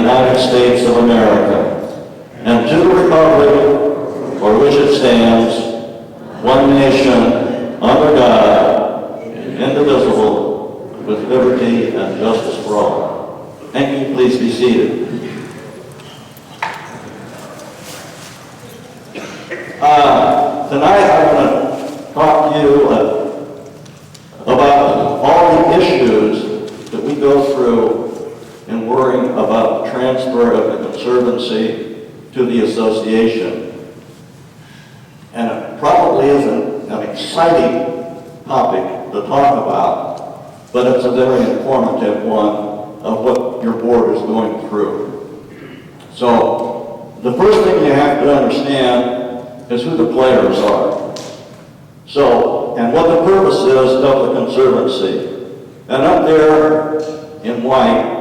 United States of America, and to the republic for which it stands, one nation, under God, indivisible, with liberty and justice for all. Thank you. Please be seated. Tonight I'm going to talk to you about all the issues that we go through in worrying about the transfer of the Conservancy to the association. And it probably isn't an exciting topic to talk about, but it's a very informative one of what your board is going through. So the first thing you have to understand is who the players are. So, and what the purpose is of the Conservancy. And up there in white,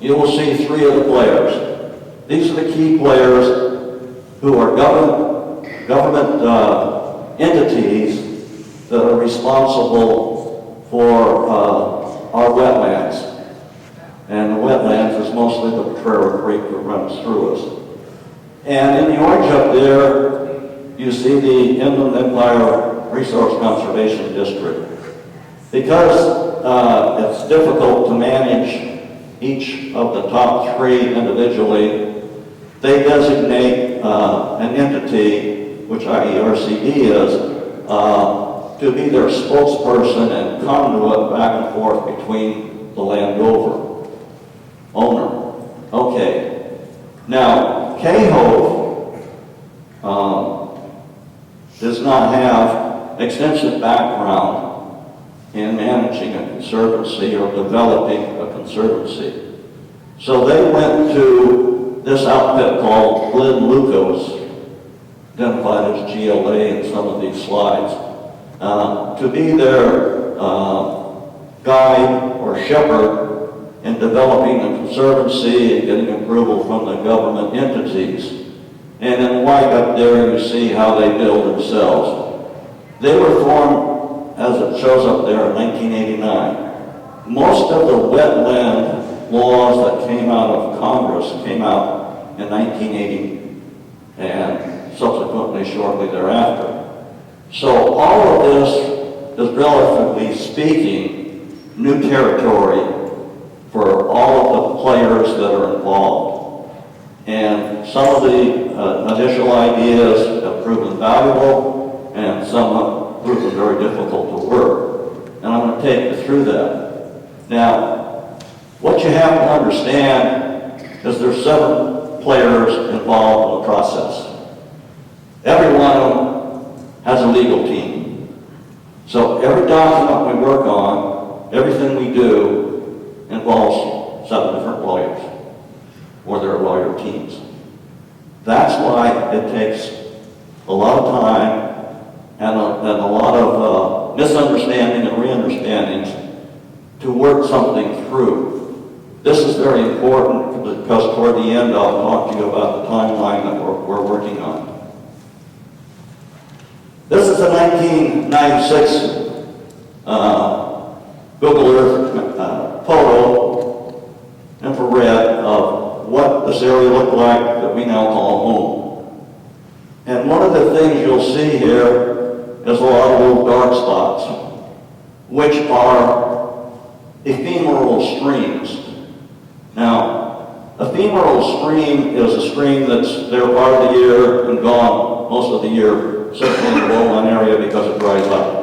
you will see three of the players. These are the key players who are government entities that are responsible for our wetlands. And the wetlands is mostly the Potrero Creek that runs through us. And in the orange up there, you see the Inland Empire Resource Conservation District. Because it's difficult to manage each of the top three individually, they designate an entity, which IERCD is, to be their spokesperson and conduit back and forth between the land owner. Okay. Now, CAHO does not have extensive background in managing a conservancy or developing a conservancy. So they went to this outfit called Glenn Lucas, identified as GLA in some of these slides, to be their guide or shepherd in developing the conservancy and getting approval from the government entities. And in white up there, you see how they build themselves. They were formed, as it shows up there, in 1989. Most of the wetland laws that came out of Congress came out in 1980 and subsequently shortly thereafter. So all of this is, relatively speaking, new territory for all of the players that are involved. And some of the initial ideas have proven valuable, and some have proven very difficult to work. And I'm going to take you through that. Now, what you have to understand is there's 7 players involved in the process. Every one of them has a legal team. So every document we work on, everything we do, involves 7 different lawyers, or their lawyer teams. That's why it takes a lot of time and a lot of misunderstanding and re-understandings to work something through. This is very important because toward the end I'll talk to you about the timeline that we're working on. This is a 1996 Google Earth photo, infrared, of what this area looked like that we now call home. And one of the things you'll see here is a lot of little dark spots, which are ephemeral streams. Now, ephemeral stream is a stream that's there part of the year and gone most of the year, certainly in the lowland area because it dries up.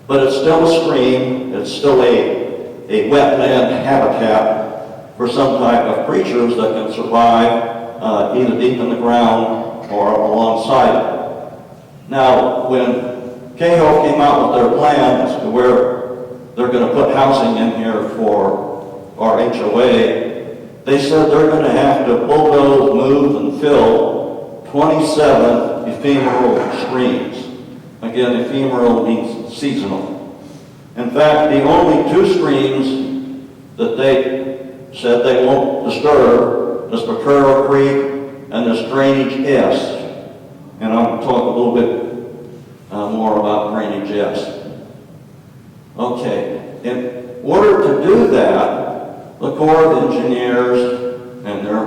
But it's still a stream, it's still a wetland habitat for some type of creatures that can survive either deep in the ground or alongside it. Now, when CAHO came out with their plan as to where they're going to put housing in here for our HOA, they said they're going to have to bulldoze, move, and fill 27 ephemeral streams. Again, ephemeral means seasonal. In fact, the only 2 streams that they said they won't disturb is Potrero Creek and this drainage S. And I'll talk a little bit more about drainage S. Okay, in order to do that, the Corps of Engineers and their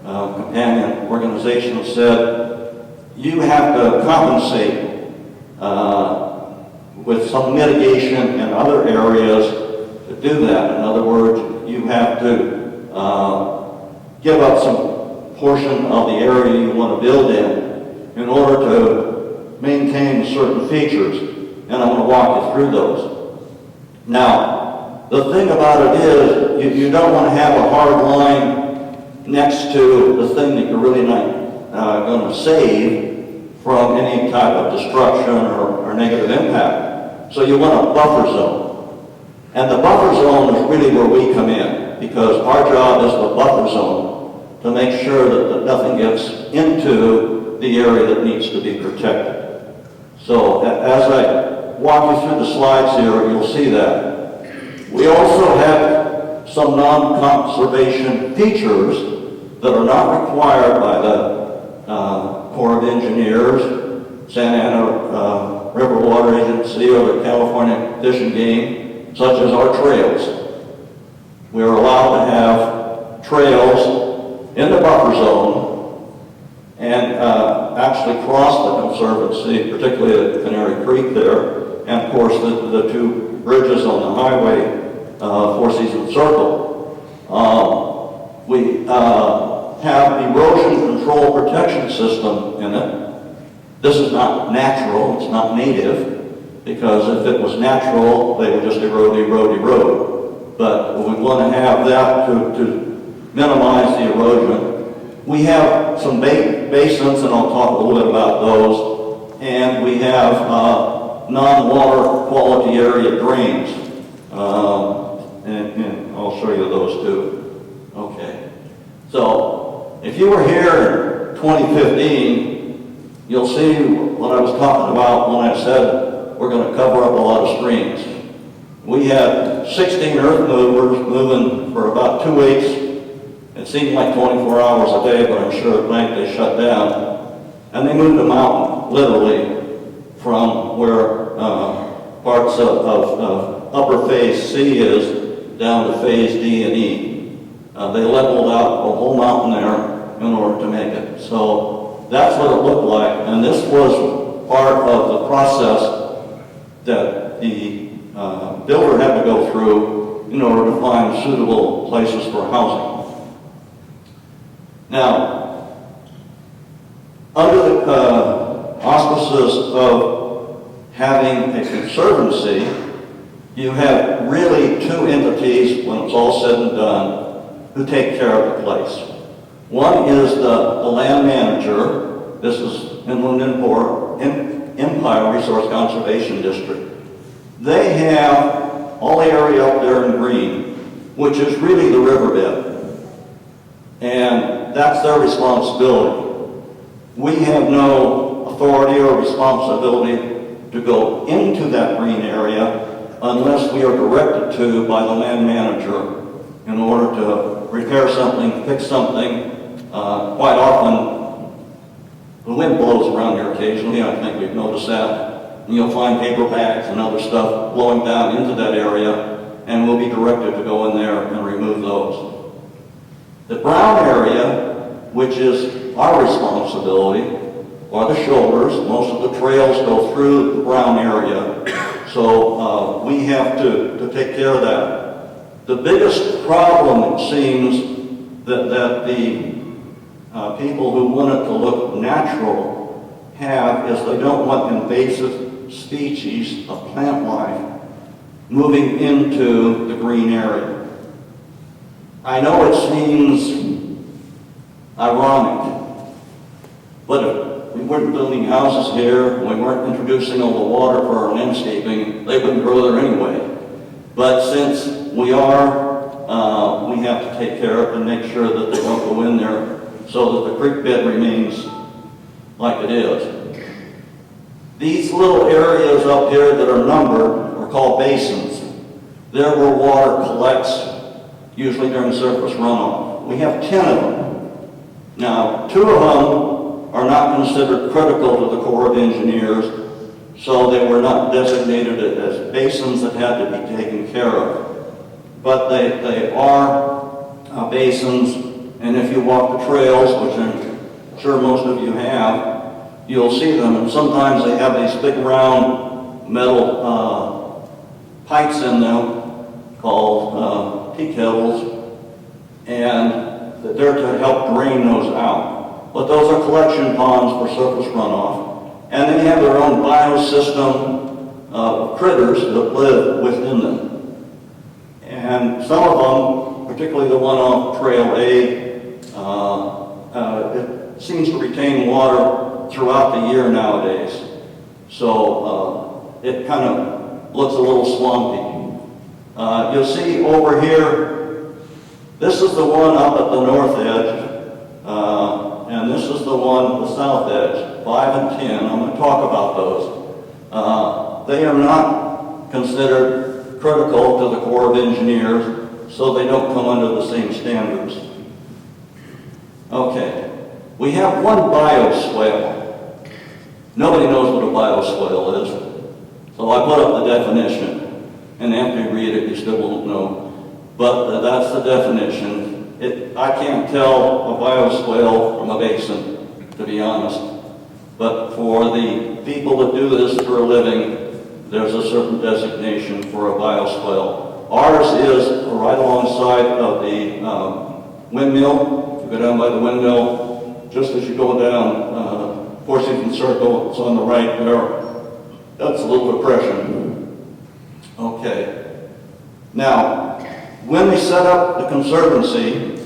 companion organization said, you have to compensate with some mitigation in other areas to do that. In other words, you have to give up some portion of the area you want to build in order to maintain certain features. And I'm going to walk you through those. Now, the thing about it is, you don't want to have a hard line next to the thing that you're really not going to save from any type of destruction or negative impact. So you want a buffer zone. And the buffer zone is really where we come in, because our job is the buffer zone to make sure that nothing gets into the area that needs to be protected. So as I walk you through the slides here, you'll see that. We also have some non-conservation features that are not required by the Corps of Engineers, Santa Ana River Water Agency, or the California Fish and Game, such as our trails. We are allowed to have trails in the buffer zone and actually cross the Conservancy, particularly at Canary Creek there, and of course the two bridges on the highway, Four Seasons Circle. We have erosion control protection system in it. This is not natural, it's not native, because if it was natural, they would just erode. But we want to have that to minimize the erosion. We have some basins, and I'll talk a little bit about those, and we have non-water quality area drains, and I'll show you those too. Okay, so if you were here in 2015, you'll see what I was talking about when I said we're going to cover up a lot of streams. We had 16 earth movers moving for about 2 weeks. It seemed like 24 hours a day, but I'm sure at night they shut down. And they moved a mountain, literally, from where parts of upper phase C is down to phase D and E. They leveled out a whole mountain there in order to make it. So that's what it looked like. And this was part of the process that the builder had to go through in order to find suitable places for housing. Now, under the auspices of having a conservancy, you have really two entities, when it's all said and done, who take care of the place. One is the land manager. This is Inland Empire Resource Conservation District. They have all the area up there in green, which is really the riverbed. And that's their responsibility. We have no authority or responsibility to go into that green area unless we are directed to by the land manager in order to repair something, fix something. Quite often, the wind blows around here occasionally. I think we've noticed that. And you'll find paper bags and other stuff blowing down into that area, and we'll be directed to go in there and remove those. The brown area, which is our responsibility, are the shoulders. Most of the trails go through the brown area, so we have to take care of that. The biggest problem, it seems, that the people who want it to look natural have is they don't want invasive species of plant life moving into the green area. I know it seems ironic, but if we weren't building houses here, and we weren't introducing all the water for our landscaping, they wouldn't grow there anyway. But since we are, we have to take care of and make sure that they don't go in there so that the creek bed remains like it is. These little areas up here that are numbered are called basins. They're where water collects, usually during surface runoff. We have 10 of them. Now, 2 of them are not considered critical to the Corps of Engineers, so they were not designated as basins that had to be taken care of. But they are basins And if you walk the trails, which I'm sure most of you have, you'll see them. And sometimes they have these big round metal pipes in them called tea kettles, and they're to help drain those out. But those are collection ponds for surface runoff. And they have their own biosystem of critters that live within them. And some of them, particularly the one off Trail A, it seems to retain water throughout the year nowadays. So it kind of looks a little swampy. You'll see over here, this is the one up at the north edge, and this is the one at the south edge, 5 and 10. I'm going to talk about those. They are not considered critical to the Corps of Engineers, so they don't come under the same standards. Okay, we have one bioswale. Nobody knows what a bioswale is, so I put up the definition, and after you read it, you still won't know. But that's the definition. I can't tell a bioswale from a basin, to be honest. But for the people that do this for a living, there's a certain designation for a bioswale. Ours is right alongside of the windmill. If you go down by the windmill, just as you go down Forsythia Circle, it's on the right there. That's a little depression. Okay. Now, when we set up the Conservancy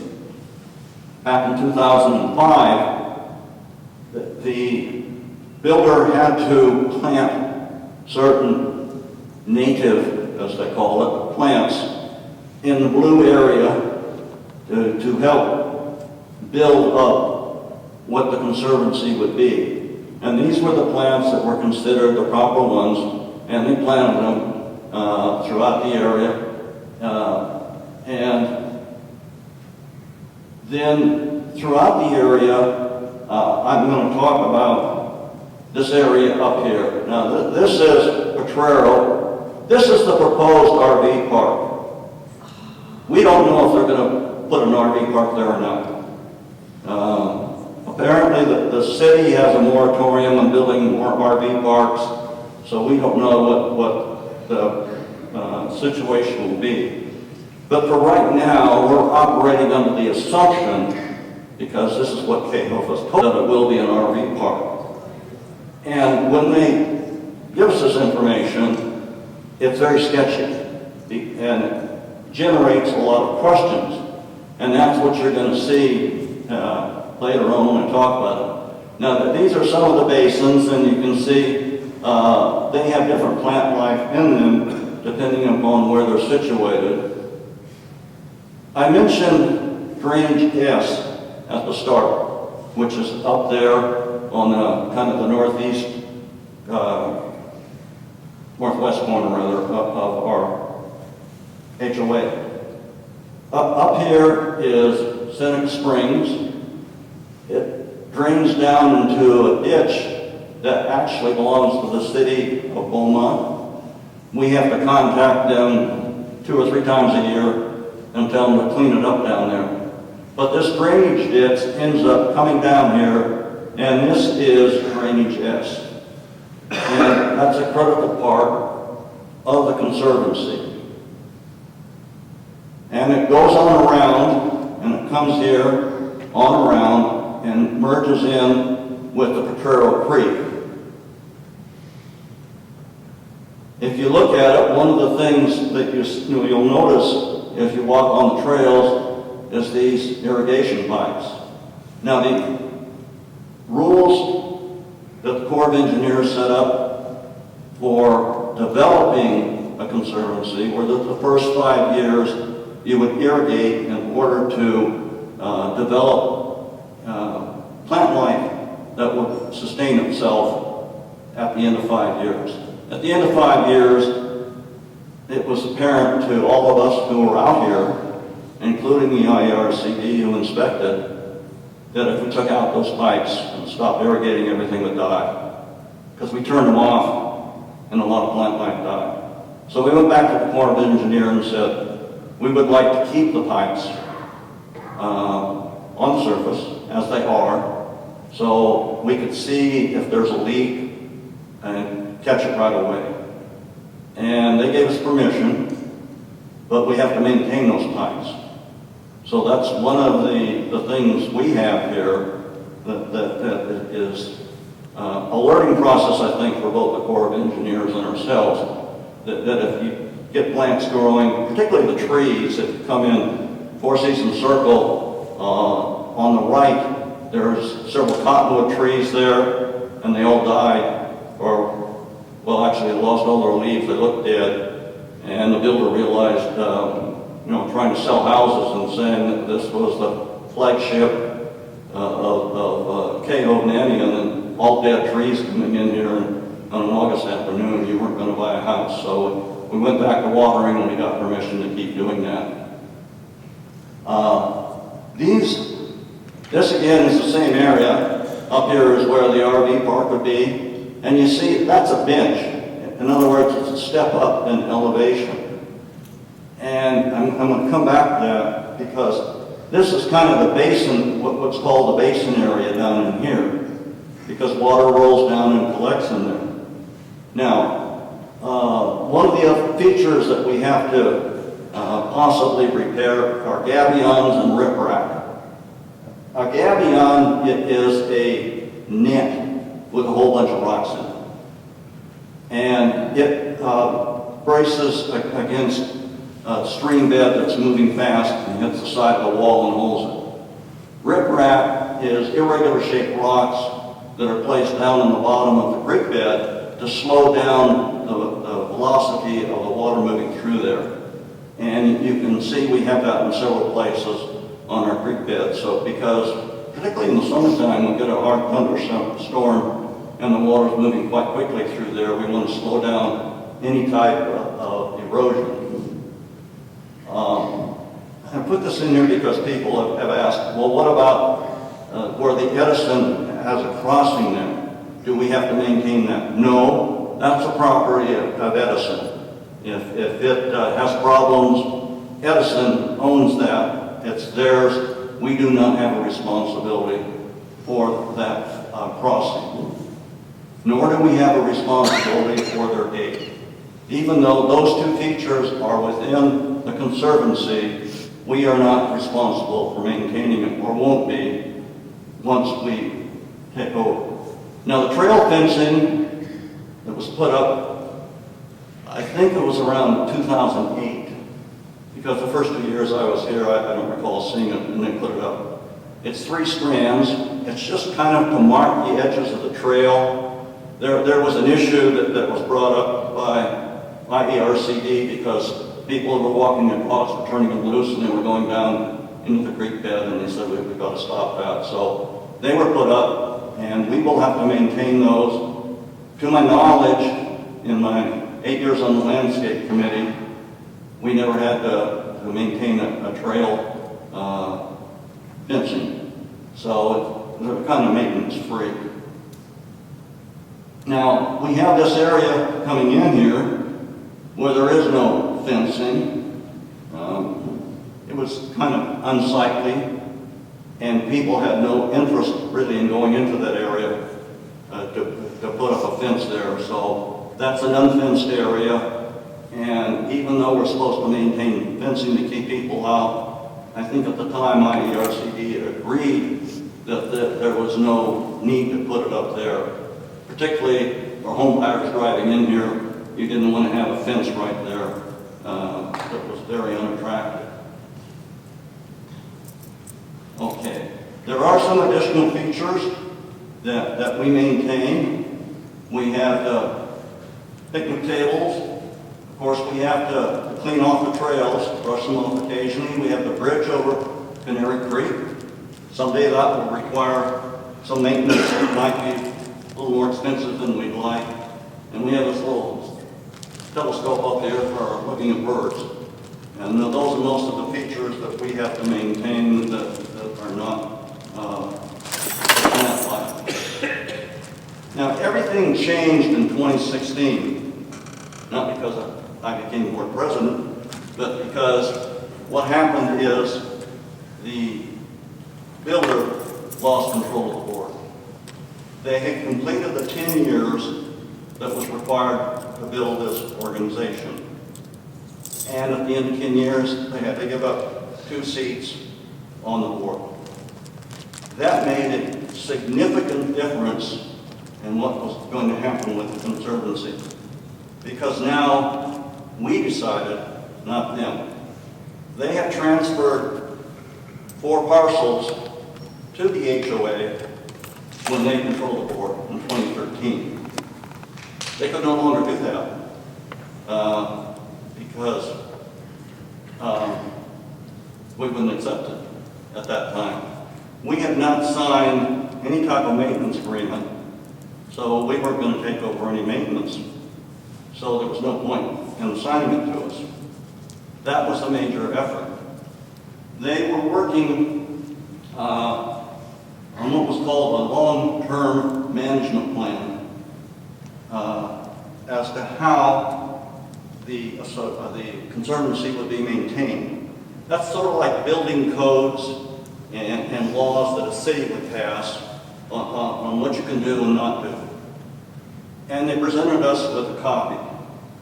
back in 2005, the builder had to plant certain native, as they call it, plants in the blue area to help build up what the Conservancy would be. And these were the plants that were considered the proper ones, and they planted them throughout the area. And then throughout the area, I'm going to talk about this area up here. Now, this is Potrero. This is the proposed RV park. We don't know if they're going to put an RV park there or not. Apparently, the city has a moratorium on building more RV parks, so we don't know what the situation will be. But for right now, we're operating under the assumption, because this is what KHOF has told us, that it will be an RV park. And when they give us this information, it's very sketchy and it generates a lot of questions. And that's what you're going to see later on when I talk about it. Now, these are some of the basins, and you can see they have different plant life in them depending upon where they're situated. I mentioned drainage S at the start, which is up there on the kind of the northeast, northwest corner rather, of our HOA. Up here is Seneca Springs. It drains down into a ditch that actually belongs to the city of Beaumont. We have to contact them 2 or 3 times a year and tell them to clean it up down there. But this drainage ditch ends up coming down here, and this is drainage S. And that's a critical part of the Conservancy. And it goes on around, and it comes here, on around, and merges in with the Potrero Creek. If you look at it, one of the things that you'll notice if you walk on the trails is these irrigation pipes. Now, the rules that the Corps of Engineers set up for developing a conservancy were that the first 5 years you would irrigate in order to develop plant life that would sustain itself at the end of 5 years. At the end of 5 years, it was apparent to all of us who were out here, including the IRCD who inspected, that if we took out those pipes and stopped irrigating, everything would die. Because we turned them off, and a lot of plant life died. So we went back to the Corps of Engineers and said, we would like to keep the pipes on the surface, as they are, so we could see if there's a leak and catch it right away. And they gave us permission, but we have to maintain those pipes. So that's one of the things we have here that is a learning process, I think, for both the Corps of Engineers and ourselves, that if you get plants growing, particularly the trees that come in Four Seasons Circle, on the right, there's several cottonwood trees there, and they all died, or, well, actually, they lost all their leaves, they looked dead, and the builder realized, trying to sell houses and saying that this was the flagship of K.O. Nannigan, and all dead trees coming in here on an August afternoon, you weren't going to buy a house. So we went back to watering and we got permission to keep doing that. This again is the same area. Up here is where the RV park would be. And you see, that's a bench. In other words, it's a step up in elevation. And I'm going to come back to that because this is kind of the basin, what's called the basin area down in here, because water rolls down and collects in there. Now, one of the other features that we have to possibly repair are gabions and riprap. A gabion is a net with a whole bunch of rocks in it. And it braces against a stream bed that's moving fast and hits the side of the wall and holds it. Riprap is irregular shaped rocks that are placed down in the bottom of the creek bed to slow down the velocity of the water moving through there. And you can see we have that in several places on our creek bed. So because, particularly in the summertime, we get a hard thunderstorm and the water's moving quite quickly through there, we want to slow down any type of erosion. I put this in here because people have asked, well, what about where the Edison has a crossing there? Do we have to maintain that? No, that's the property of Edison. If it has problems, Edison owns that. It's theirs. We do not have a responsibility for that crossing. Nor do we have a responsibility for their gate. Even though those two features are within the Conservancy, we are not responsible for maintaining it, or won't be, once we take over. Now, the trail fencing that was put up, I think it was around 2008, because the first 2 years I was here, I don't recall seeing it, and they put it up. It's 3 strands. It's just kind of to mark the edges of the trail. There was an issue that was brought up by ERCD because people who were walking their dogs were turning them loose and they were going down into the creek bed, and they said we've got to stop that. So they were put up, and we will have to maintain those. To my knowledge, in my 8 years on the landscape committee, we never had to maintain a trail fencing. So they're kind of maintenance free. Now, we have this area coming in here where there is no fencing. It was kind of unsightly, and people had no interest really in going into that area to put up a fence there. So that's an unfenced area, and even though we're supposed to maintain fencing to keep people out, I think at the time IERCD agreed that there was no need to put it up there. Particularly for home buyers driving in here, you didn't want to have a fence right there that was very unattractive. Okay, there are some additional features that we maintain. We have the picnic tables. Of course, we have to clean off the trails, brush them off occasionally. We have the bridge over Canary Creek. Someday that will require some maintenance. It might be a little more expensive than we'd like. And we have this little telescope up here for looking at birds. And those are most of the features that we have to maintain that are not plant life. Now, everything changed in 2016, not because I became board president, but because what happened is the builder lost control of the board. They had completed the 10 years that was required to build this organization. And at the end of 10 years, they had to give up 2 seats on the board. That made a significant difference in what was going to happen with the Conservancy. Because now we decided, not them. They had transferred 4 parcels to the HOA when they controlled the board in 2013. They could no longer do that because we wouldn't accept it at that time. We had not signed any type of maintenance agreement, so we weren't going to take over any maintenance. So there was no point in assigning it to us. That was a major effort. They were working on what was called a long-term management plan as to how the Conservancy would be maintained. That's sort of like building codes and laws that a city would pass on what you can do and not do. And they presented us with a copy.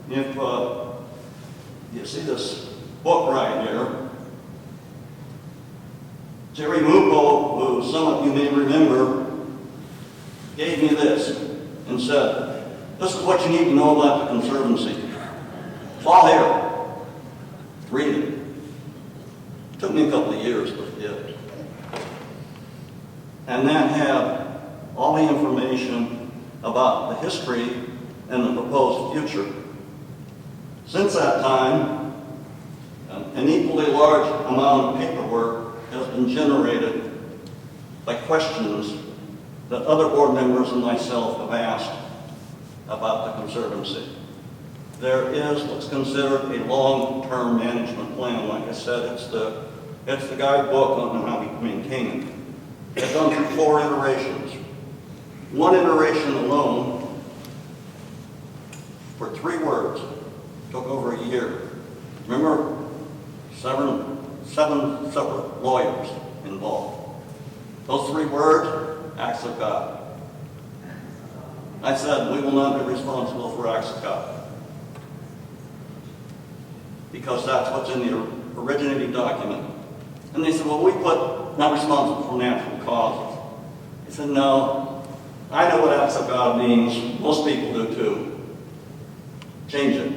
If you see this book right here, Jerry Mupo, who some of you may remember, gave me this and said, "This is what you need to know about the Conservancy. It's all here. Read it." It took me a couple of years, but it did. And that had all the information about the history and the proposed future. Since that time, an equally large amount of paperwork has been generated by questions that other board members and myself have asked about the Conservancy. There is what's considered a long-term management plan. Like I said, it's the guidebook on how we maintain it. It's done through 4 iterations. One iteration alone, for 3 words, took over a year. Remember, seven separate lawyers involved. Those 3 words, acts of God. I said, we will not be responsible for acts of God. Because that's what's in the originating document. And they said, well, we put not responsible for natural causes. I said, no, I know what acts of God means. Most people do too. Change it.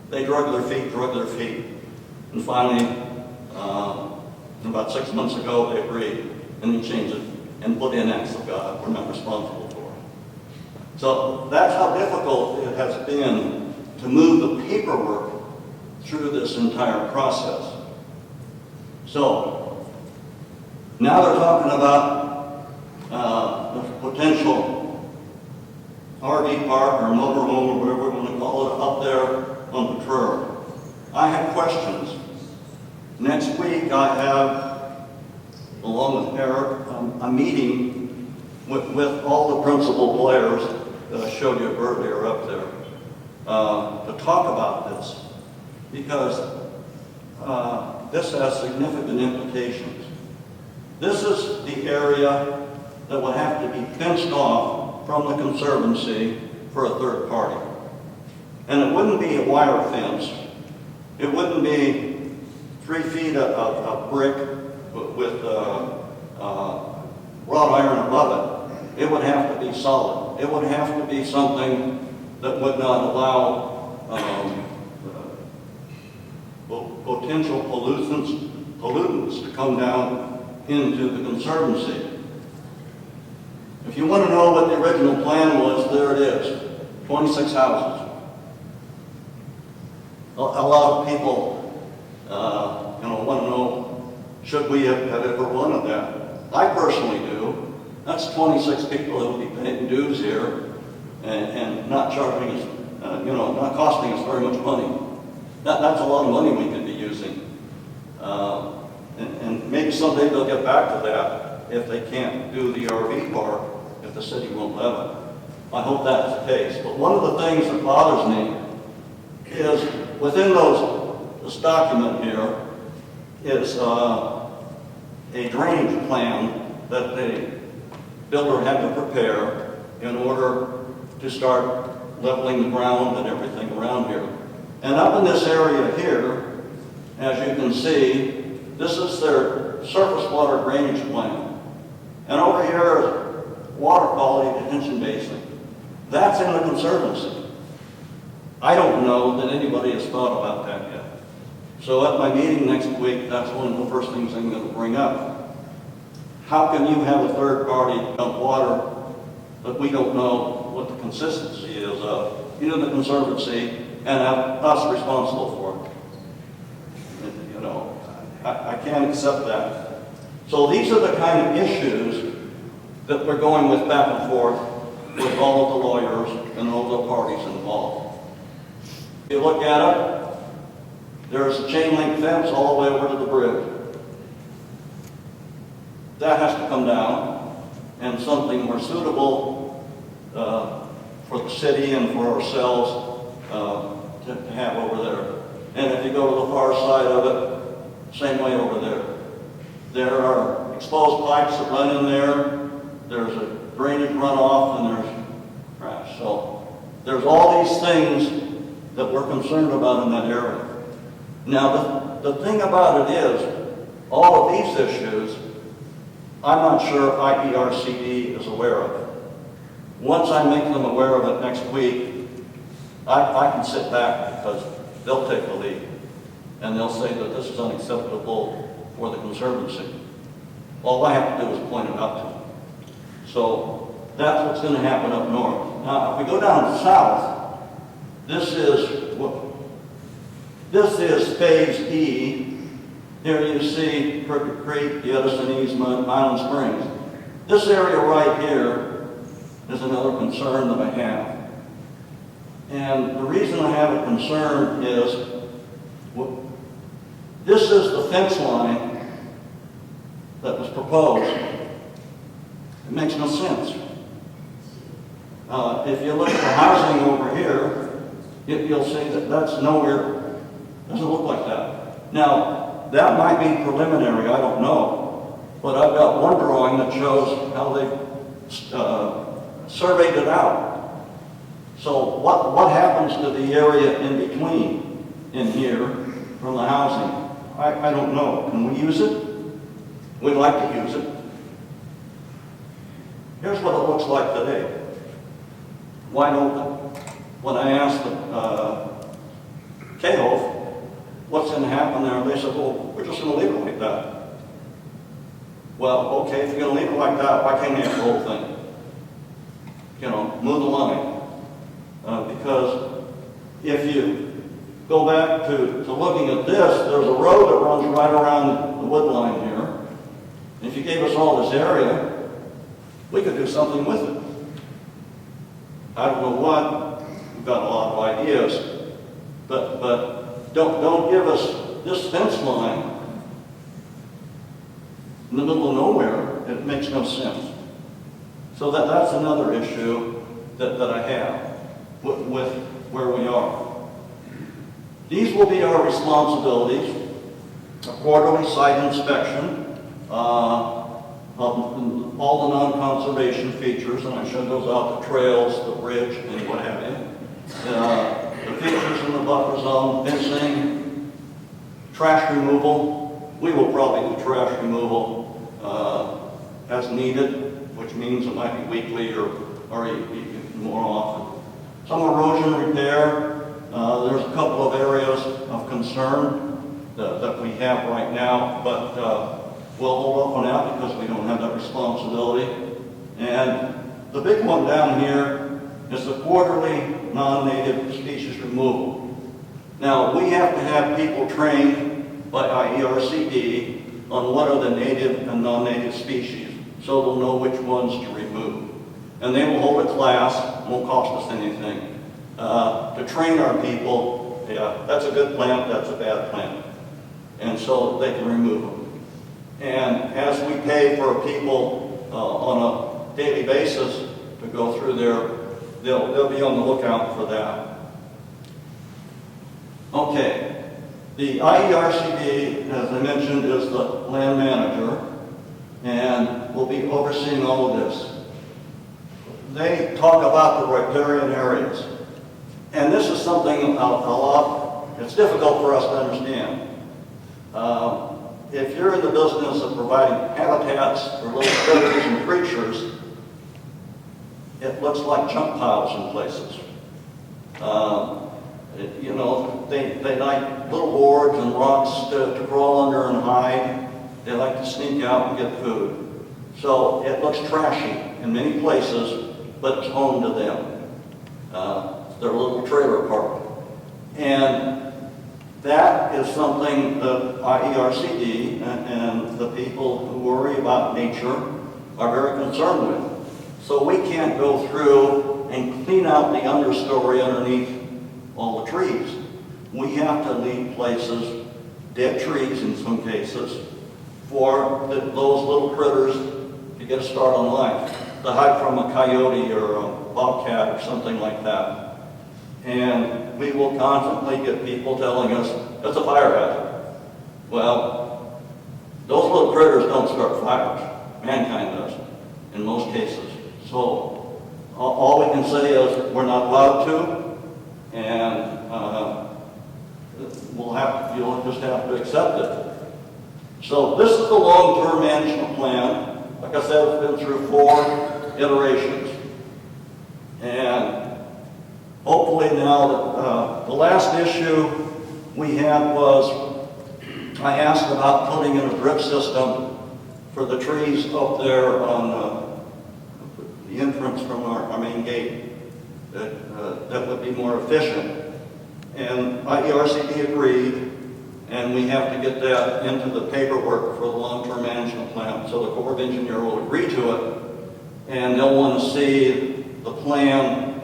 They drug their feet. And finally, about 6 months ago, they agreed. And they changed it and put in acts of God we're not responsible for. So that's how difficult it has been to move the paperwork through this entire process. So now they're talking about the potential RV park or motorhome or whatever we want to call it up there on the prairie. I have questions. Next week I have, along with Eric, a meeting with all the principal players that I showed you earlier up there to talk about this, because this has significant implications. This is the area that would have to be fenced off from the Conservancy for a third party. And it wouldn't be a wire fence. It wouldn't be 3 feet of brick with wrought iron above it. It would have to be solid. It would have to be something that would not allow potential pollutants to come down into the Conservancy. If you want to know what the original plan was, there it is, 26 houses. A lot of people want to know, should we have ever wanted that? I personally do. That's 26 people that will be paying dues here and not charging us, not costing us very much money. That's a lot of money we could be using. And maybe someday they'll get back to that if they can't do the RV park, if the city won't let it. I hope that's the case. But one of the things that bothers me is within this document here is a drainage plan that the builder had to prepare in order to start leveling the ground and everything around here. And up in this area here, as you can see, this is their surface water drainage plan. And over here is water quality detention basin. That's in the Conservancy. I don't know that anybody has thought about that yet. So at my meeting next week, that's one of the first things I'm going to bring up. How can you have a third party dump water but we don't know what the consistency is of, the Conservancy, and have us responsible for it? You know, I can't accept that. So these are the kind of issues that we're going with back and forth with all of the lawyers and all the parties involved. If you look at it, there's a chain link fence all the way over to the bridge. That has to come down, and something more suitable for the city and for ourselves to have over there. And if you go to the far side of it, same way over there. There are exposed pipes that run in there. There's a drainage runoff, and there's trash. So there's all these things that we're concerned about in that area. Now, the thing about it is, all of these issues, I'm not sure IERCD is aware of it. Once I make them aware of it next week, I can sit back because they'll take the lead. And they'll say that this is unacceptable for the Conservancy. All I have to do is point it out to them. So that's what's going to happen up north. Now, if we go down south, this is Phase E. Here you see Crooked Creek, the Edison Easement, Island Springs. This area right here is another concern that I have. And the reason I have a concern is, this is the fence line that was proposed. It makes no sense. If you look at the housing over here, you'll see that that's nowhere, doesn't look like that. Now, that might be preliminary, I don't know, but I've got one drawing that shows how they surveyed it out. So what happens to the area in between in here from the housing? I don't know. Can we use it? We'd like to use it. Here's what it looks like today. Wide open. When I asked the Cahoff, what's going to happen there, they said, well, we're just going to leave it like that. Well, okay, if you're going to leave it like that, why can't you have the whole thing? Move the line. Because if you go back to looking at this, there's a road that runs right around the wood line here. If you gave us all this area, we could do something with it. I don't know what. We've got a lot of ideas, but don't give us this fence line in the middle of nowhere. It makes no sense. So that's another issue that I have with where we are. These will be our responsibilities: a quarterly site inspection of all the non-conservation features, and I showed those out: the trails, the bridge, and what have you. The features in the buffer zone, fencing, trash removal. We will probably do trash removal as needed, which means it might be weekly or even more often. Some erosion repair. There's a couple of areas of concern that we have right now, but we'll hold off on that because we don't have that responsibility. And the big one down here is the quarterly non-native species removal. Now, we have to have people trained by IERCD on what are the native and non-native species, so they'll know which ones to remove. And they will hold a class, won't cost us anything, to train our people. Yeah, that's a good plant, that's a bad plant. And so they can remove them. And as we pay for people on a daily basis to go through there, they'll be on the lookout for that. Okay, the IERCD, as I mentioned, is the land manager. and will be overseeing all of this. They talk about the riparian areas. And this is something a lot, it's difficult for us to understand. If you're in the business of providing habitats for little critters and creatures, it looks like junk piles in places. They like little boards and rocks to crawl under and hide. They like to sneak out and get food. So it looks trashy in many places, but it's home to them. Their little trailer park. And that is something that IERCD and the people who worry about nature are very concerned with. So we can't go through and clean out the understory underneath all the trees. We have to leave places, dead trees in some cases, for those little critters to get a start on life, to hide from a coyote or a bobcat or something like that. And we will constantly get people telling us, that's a fire hazard. Well, those little critters don't start fires. Mankind does, in most cases. So all we can say is we're not allowed to, and you'll just have to accept it. So this is the long-term management plan. Like I said, it's been through 4 iterations. And hopefully now, the last issue we had was, I asked about putting in a drip system for the trees up there on the entrance from our main gate. That would be more efficient. And IERCD agreed, and we have to get that into the paperwork for the long-term management plan. So the Corps of Engineers will agree to it, and they'll want to see the plan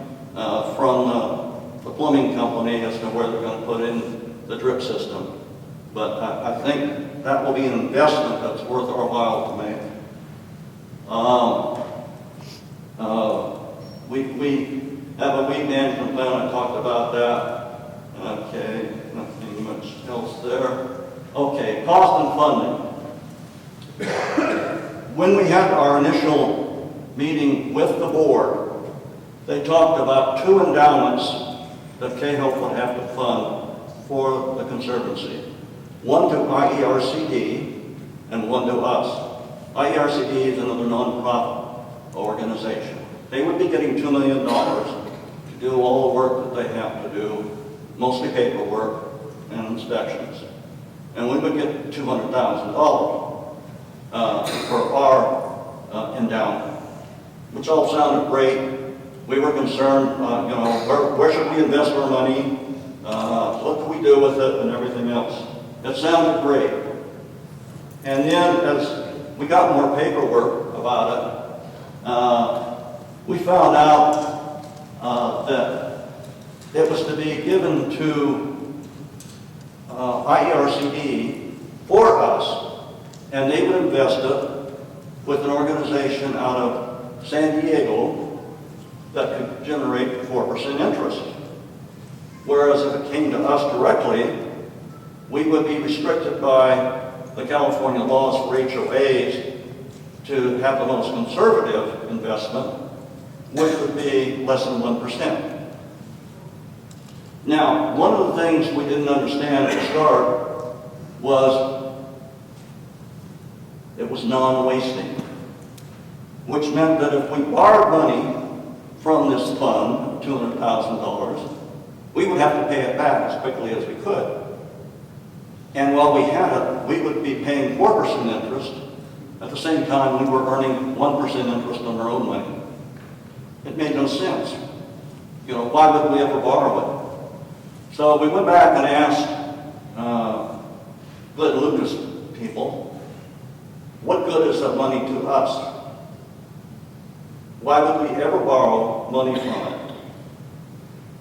from the plumbing company as to where they're going to put in the drip system. But I think that will be an investment that's worth our while to make. We have a weed management plan. I talked about that. Okay, nothing much else there. Okay, cost and funding. When we had our initial meeting with the board, they talked about 2 endowments that Cahill would have to fund for the Conservancy. One to IERCD and one to us. IERCD is another nonprofit organization. They would be getting $2 million to do all the work that they have to do, mostly paperwork and inspections. And we would get $200,000 for our endowment, which all sounded great. We were concerned, where should we invest our money? What can we do with it and everything else? It sounded great. And then as we got more paperwork about it, we found out that it was to be given to IERCD for us, and they would invest it with an organization out of San Diego that could generate 4% interest. Whereas if it came to us directly, we would be restricted by the California laws for HOAs to have the most conservative investment, which would be less than 1%. Now, one of the things we didn't understand at the start was it was non-wasting, which meant that if we borrowed money from this fund, $200,000, we would have to pay it back as quickly as we could. And while we had it, we would be paying 4% interest. At the same time, we were earning 1% interest on our own money. It made no sense. Why would we ever borrow it? So we went back and asked Glenn Lucas people, what good is that money to us? Why would we ever borrow money from it?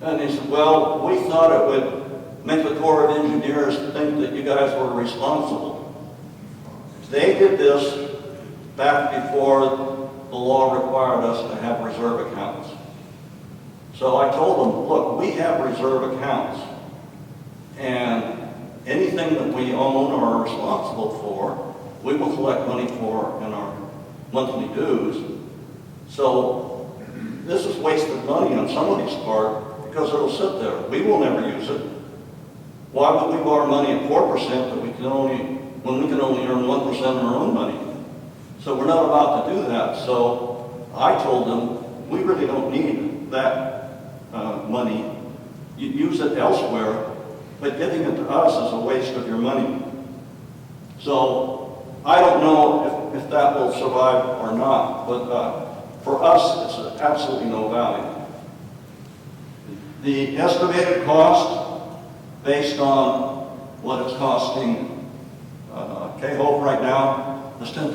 And they said, well, we thought it would make the Corps of Engineers think that you guys were responsible. They did this back before the law required us to have reserve accounts. So I told them, look, we have reserve accounts, and anything that we own or are responsible for we will collect money for in our monthly dues. So this is wasted money on somebody's part because it'll sit there. We will never use it. Why would we borrow money at 4% that when we can only earn 1% on our own money? So we're not about to do that. So I told them, we really don't need that money. You use it elsewhere, but giving it to us is a waste of your money. So I don't know if that will survive or not, but for us, it's absolutely no value. The estimated cost, based on what it's costing K-Hope right now, is $10,000 a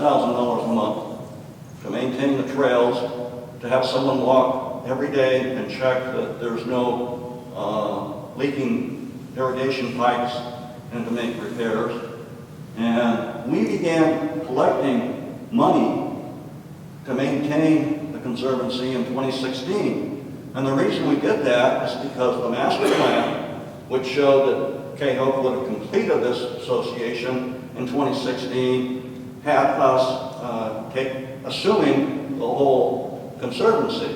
month to maintain the trails, to have someone walk every day and check that there's no leaking irrigation pipes and to make repairs. And we began collecting money to maintain the Conservancy in 2016. And the reason we did that is because the master plan, which showed that K-Hope would have completed this association in 2016, had us assuming the whole Conservancy.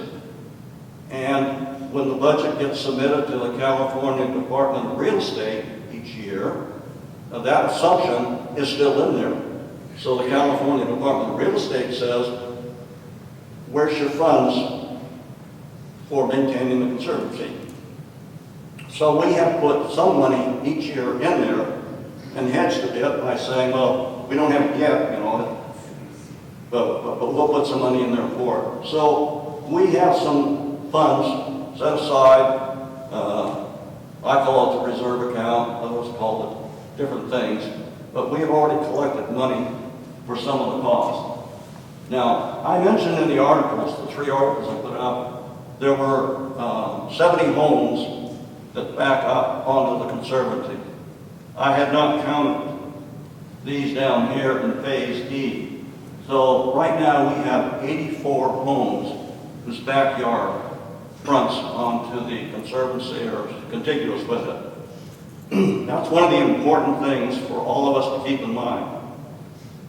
And when the budget gets submitted to the California Department of Real Estate each year, that assumption is still in there. So the California Department of Real Estate says, where's your funds for maintaining the Conservancy? So we have put some money each year in there and hedged a bit by saying, well, we don't have it yet, but we'll put some money in there for it. So we have some funds set aside. I call it the reserve account, others call it different things, but we have already collected money for some of the costs. Now, I mentioned in the articles, the 3 articles I put out, there were 70 homes that back up onto the Conservancy. I had not counted these down here in Phase E. So right now we have 84 homes whose backyard fronts onto the Conservancy or is contiguous with it. That's one of the important things for all of us to keep in mind.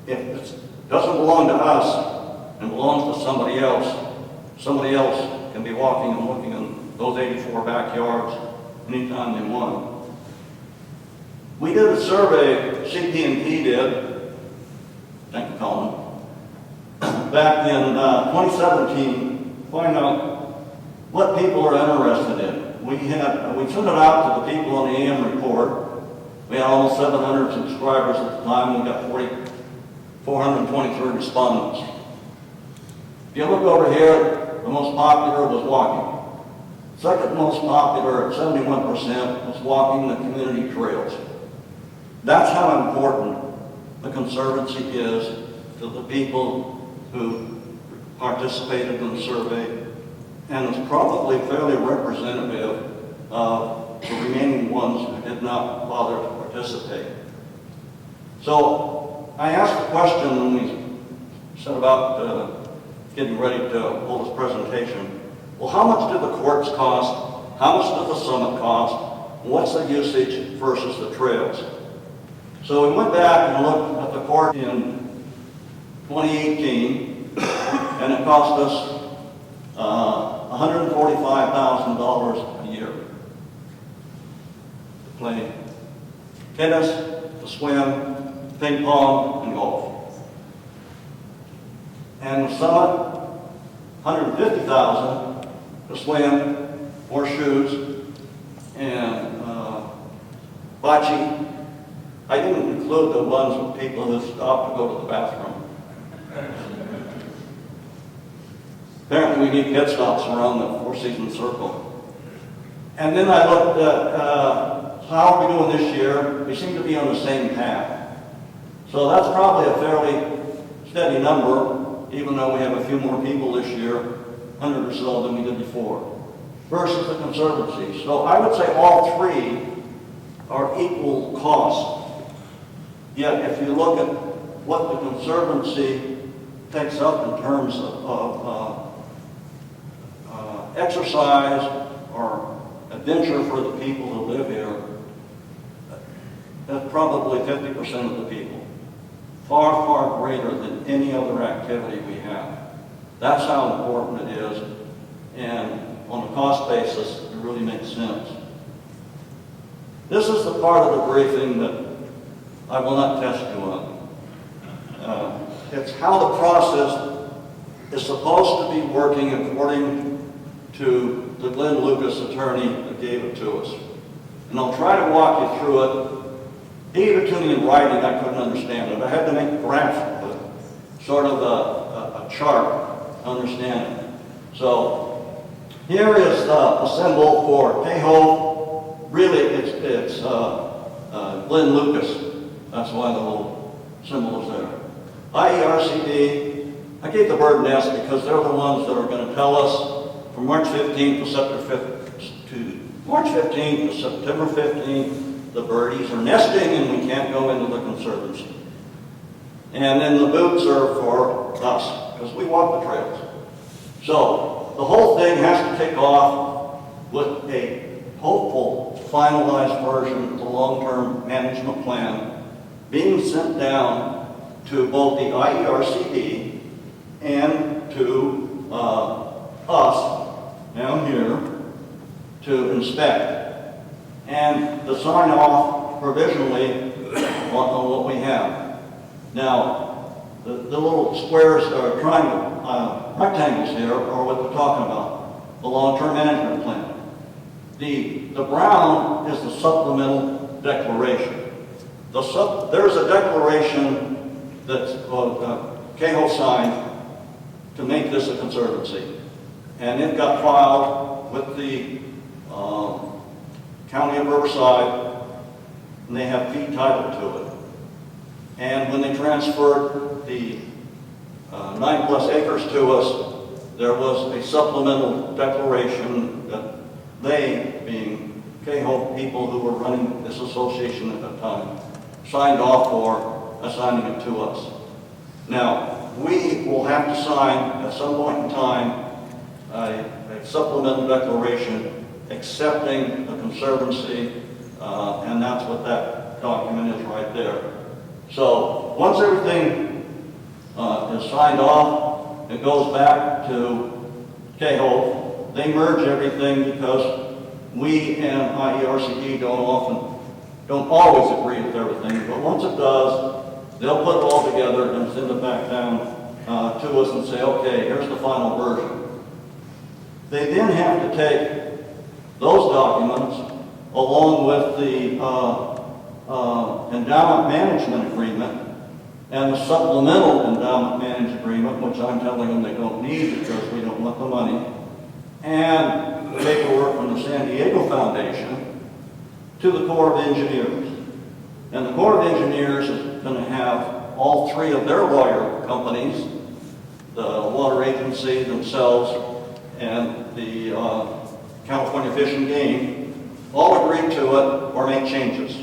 If it doesn't belong to us and belongs to somebody else can be walking and looking in those 84 backyards anytime they want. We did a survey, CP&P did, thank you, Colin, back in 2017, to find out what people are interested in. We sent it out to the people on the AM report. We had almost 700 subscribers at the time. We got 423 respondents. If you look over here, the most popular was walking. Second most popular at 71% was walking the community trails. That's how important the Conservancy is to the people who participated in the survey, and is probably fairly representative of the remaining ones who did not bother to participate. So I asked the question when we set about getting ready to hold this presentation, well, how much do the courts cost? How much does the summit cost? What's the usage versus the trails? So we went back and looked at the court in 2018, and it cost us $145,000 a year to play tennis, to swim, ping pong, and golf. And the summit, $150,000 to swim, horseshoes, and bocce. I didn't include the ones with people who stop to go to the bathroom. Apparently we need pit stops around the Four Seasons Circle. And then I looked at how are we doing this year. We seem to be on the same path. So that's probably a fairly steady number, even though we have a few more people this year, 100 or so than we did before, versus the Conservancy. So I would say all three are equal cost. Yet if you look at what the Conservancy takes up in terms of exercise or adventure for the people who live here, that's probably 50% of the people. far, far greater than any other activity we have. That's how important it is, and on a cost basis, it really makes sense. This is the part of the briefing that I will not test you on. It's how the process is supposed to be working according to the Glenn Lucas attorney that gave it to us. And I'll try to walk you through it. He gave it to me in writing, I couldn't understand it. I had to make a graph, sort of a chart to understand it. So here is a symbol for Kehoe. Really, it's Glenn Lucas. That's why the little symbol is there. IERCD, I gave the bird nest because they're the ones that are going to tell us from March 15th to September 15th, the birdies are nesting and we can't go into the Conservancy. And then the boots are for us, because we walk the trails. So the whole thing has to kick off with a hopeful finalized version of the long-term management plan being sent down to both the IERCD and to us down here to inspect and to sign off provisionally on what we have. Now, the little squares or rectangles here are what we're talking about, the long-term management plan. The brown is the supplemental declaration. There's a declaration that's Kehoe signed to make this a conservancy. And it got filed with the County of Riverside, and they have fee title to it. And when they transferred the 9+ acres to us, there was a supplemental declaration that they, being Kehoe people who were running this association at that time, signed off for assigning it to us. Now, we will have to sign at some point in time a supplemental declaration accepting the Conservancy, and that's what that document is right there. So once everything is signed off, it goes back to Kehoe. They merge everything because we and IERCD don't always agree with everything, but once it does, they'll put it all together and send it back down to us and say, okay, here's the final version. They then have to take those documents along with the endowment management agreement and the supplemental endowment management agreement, which I'm telling them they don't need because we don't want the money, and the paperwork from the San Diego Foundation to the Corps of Engineers. And the Corps of Engineers is going to have all three of their lawyer companies, the water agency themselves, and the California Fish and Game, all agree to it or make changes.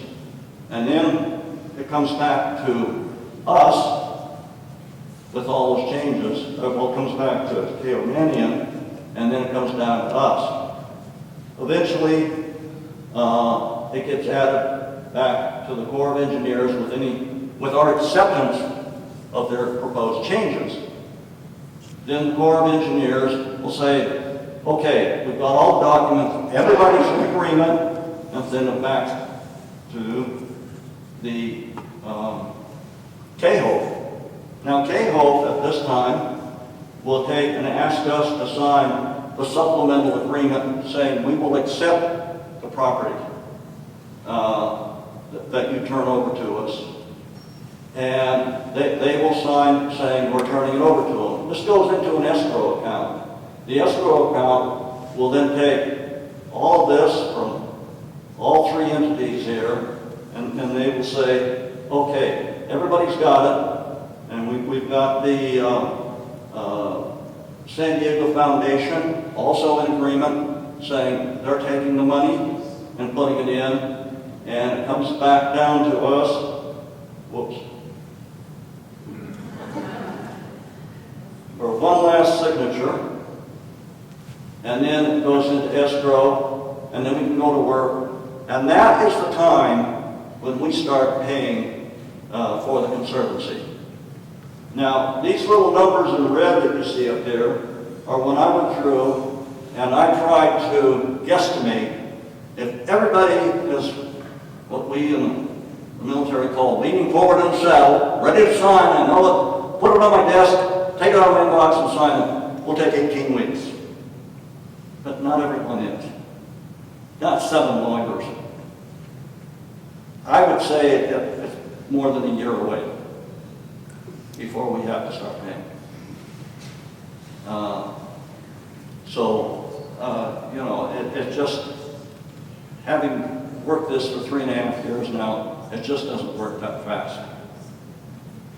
And then it comes back to us with all those changes. Well, it comes back to Kehoe Manion, and then it comes down to us. Eventually, it gets added back to the Corps of Engineers with our acceptance of their proposed changes. Then the Corps of Engineers will say, okay, we've got all the documents, everybody's in agreement, and send it back to the Kehoe. Now Kehoe at this time will take and ask us to sign the supplemental agreement saying we will accept the property that you turn over to us. And they will sign saying we're turning it over to them. This goes into an escrow account. The escrow account will then take all of this from all three entities here, and they will say, okay, everybody's got it, and we've got the San Diego Foundation also in agreement, saying they're taking the money and putting it in, and it comes back down to us, whoops, for one last signature, and then it goes into escrow, and then we can go to work. And that is the time when we start paying for the Conservancy. Now, these little numbers in red that you see up there are when I went through and I tried to guesstimate if everybody is what we in the military call leaning forward in the saddle, ready to sign, I know it, put it on my desk, take it out of my inbox and sign it. We'll take 18 weeks. But not everyone is. Not 7 lawyers. I would say it's more than a year away before we have to start paying. You know, it just, having worked this for 3.5 years now, it just doesn't work that fast.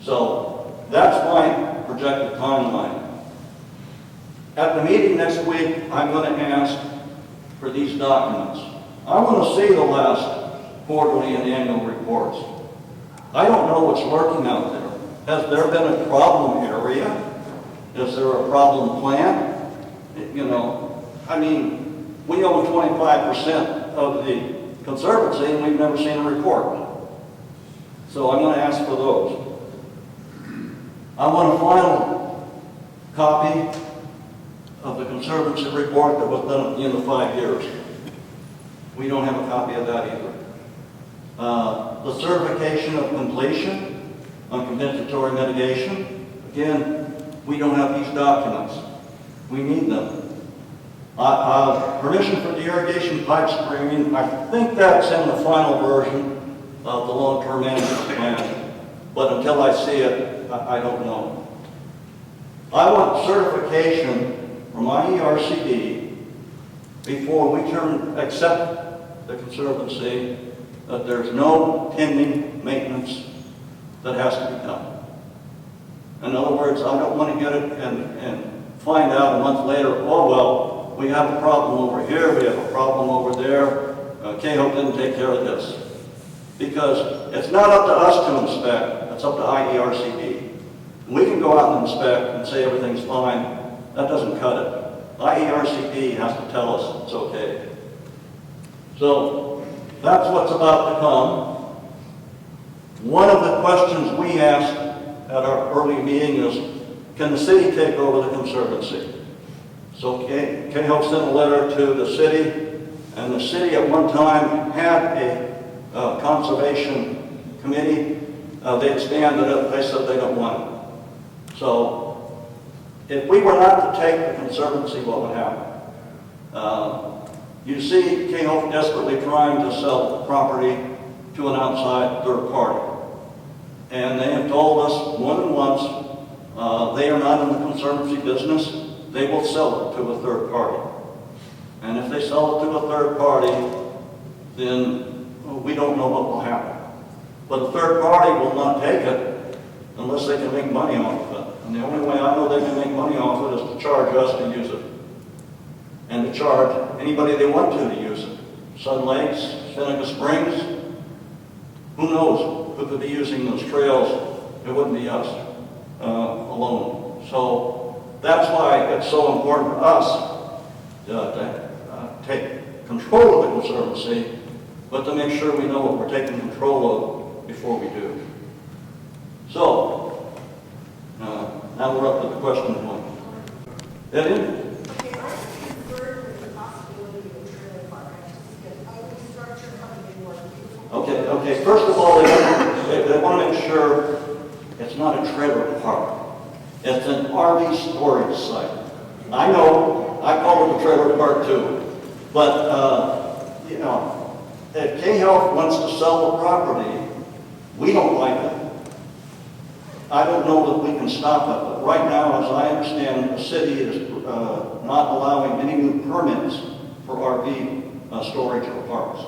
So that's my projected timeline. At the meeting next week, I'm going to ask for these documents. I want to see the last quarterly and annual reports. I don't know what's lurking out there. Has there been a problem area? Is there a problem plant? You know, I mean, we own 25% of the Conservancy and we've never seen a report. So I'm going to ask for those. I want a final copy of the Conservancy report that was done at the end of 5 years. We don't have a copy of that either. The certification of completion on compensatory mitigation. Again, we don't have these documents. We need them. Permission for the irrigation pipe screening, I think that's in the final version of the long-term management plan. But until I see it, I don't know. I want certification from IERCD before we accept the Conservancy that there's no pending maintenance that has to be done. In other words, I don't want to get it and find out a month later, oh, well, we have a problem over here, we have a problem over there, K-Hope didn't take care of this. Because it's not up to us to inspect, it's up to IERCD. We can go out and inspect and say everything's fine, that doesn't cut it. IERCD has to tell us it's okay. So that's what's about to come. One of the questions we asked at our early meeting is, can the city take over the Conservancy? So K-Hope sent a letter to the city, and the city at one time had a conservation committee. They expanded it, they said they don't want it. So if we were not to take the Conservancy, what would happen? You see K-Hope desperately trying to sell property to an outside third party. And they have told us more than once, they are not in the Conservancy business. They will sell it to a third party. And if they sell it to a third party, then we don't know what will happen. But a third party will not take it unless they can make money off of it. And the only way I know they can make money off of it is to charge us to use it. And to charge anybody they want to use it. Sun Lakes, Seneca Springs, who knows who could be using those trails? It wouldn't be us alone. So that's why it's so important for us to take control of the Conservancy, but to make sure we know what we're taking control of before we do. So, now we're up to the question point. Eddie? Okay, first of all, they want to make sure it's not a trailer park. It's an RV storage site. I know, I call it a trailer park too. But, you know, if K-Health wants to sell the property, we don't like it. I don't know that we can stop it, but right now, as I understand, the city is not allowing any new permits for RV storage or parks.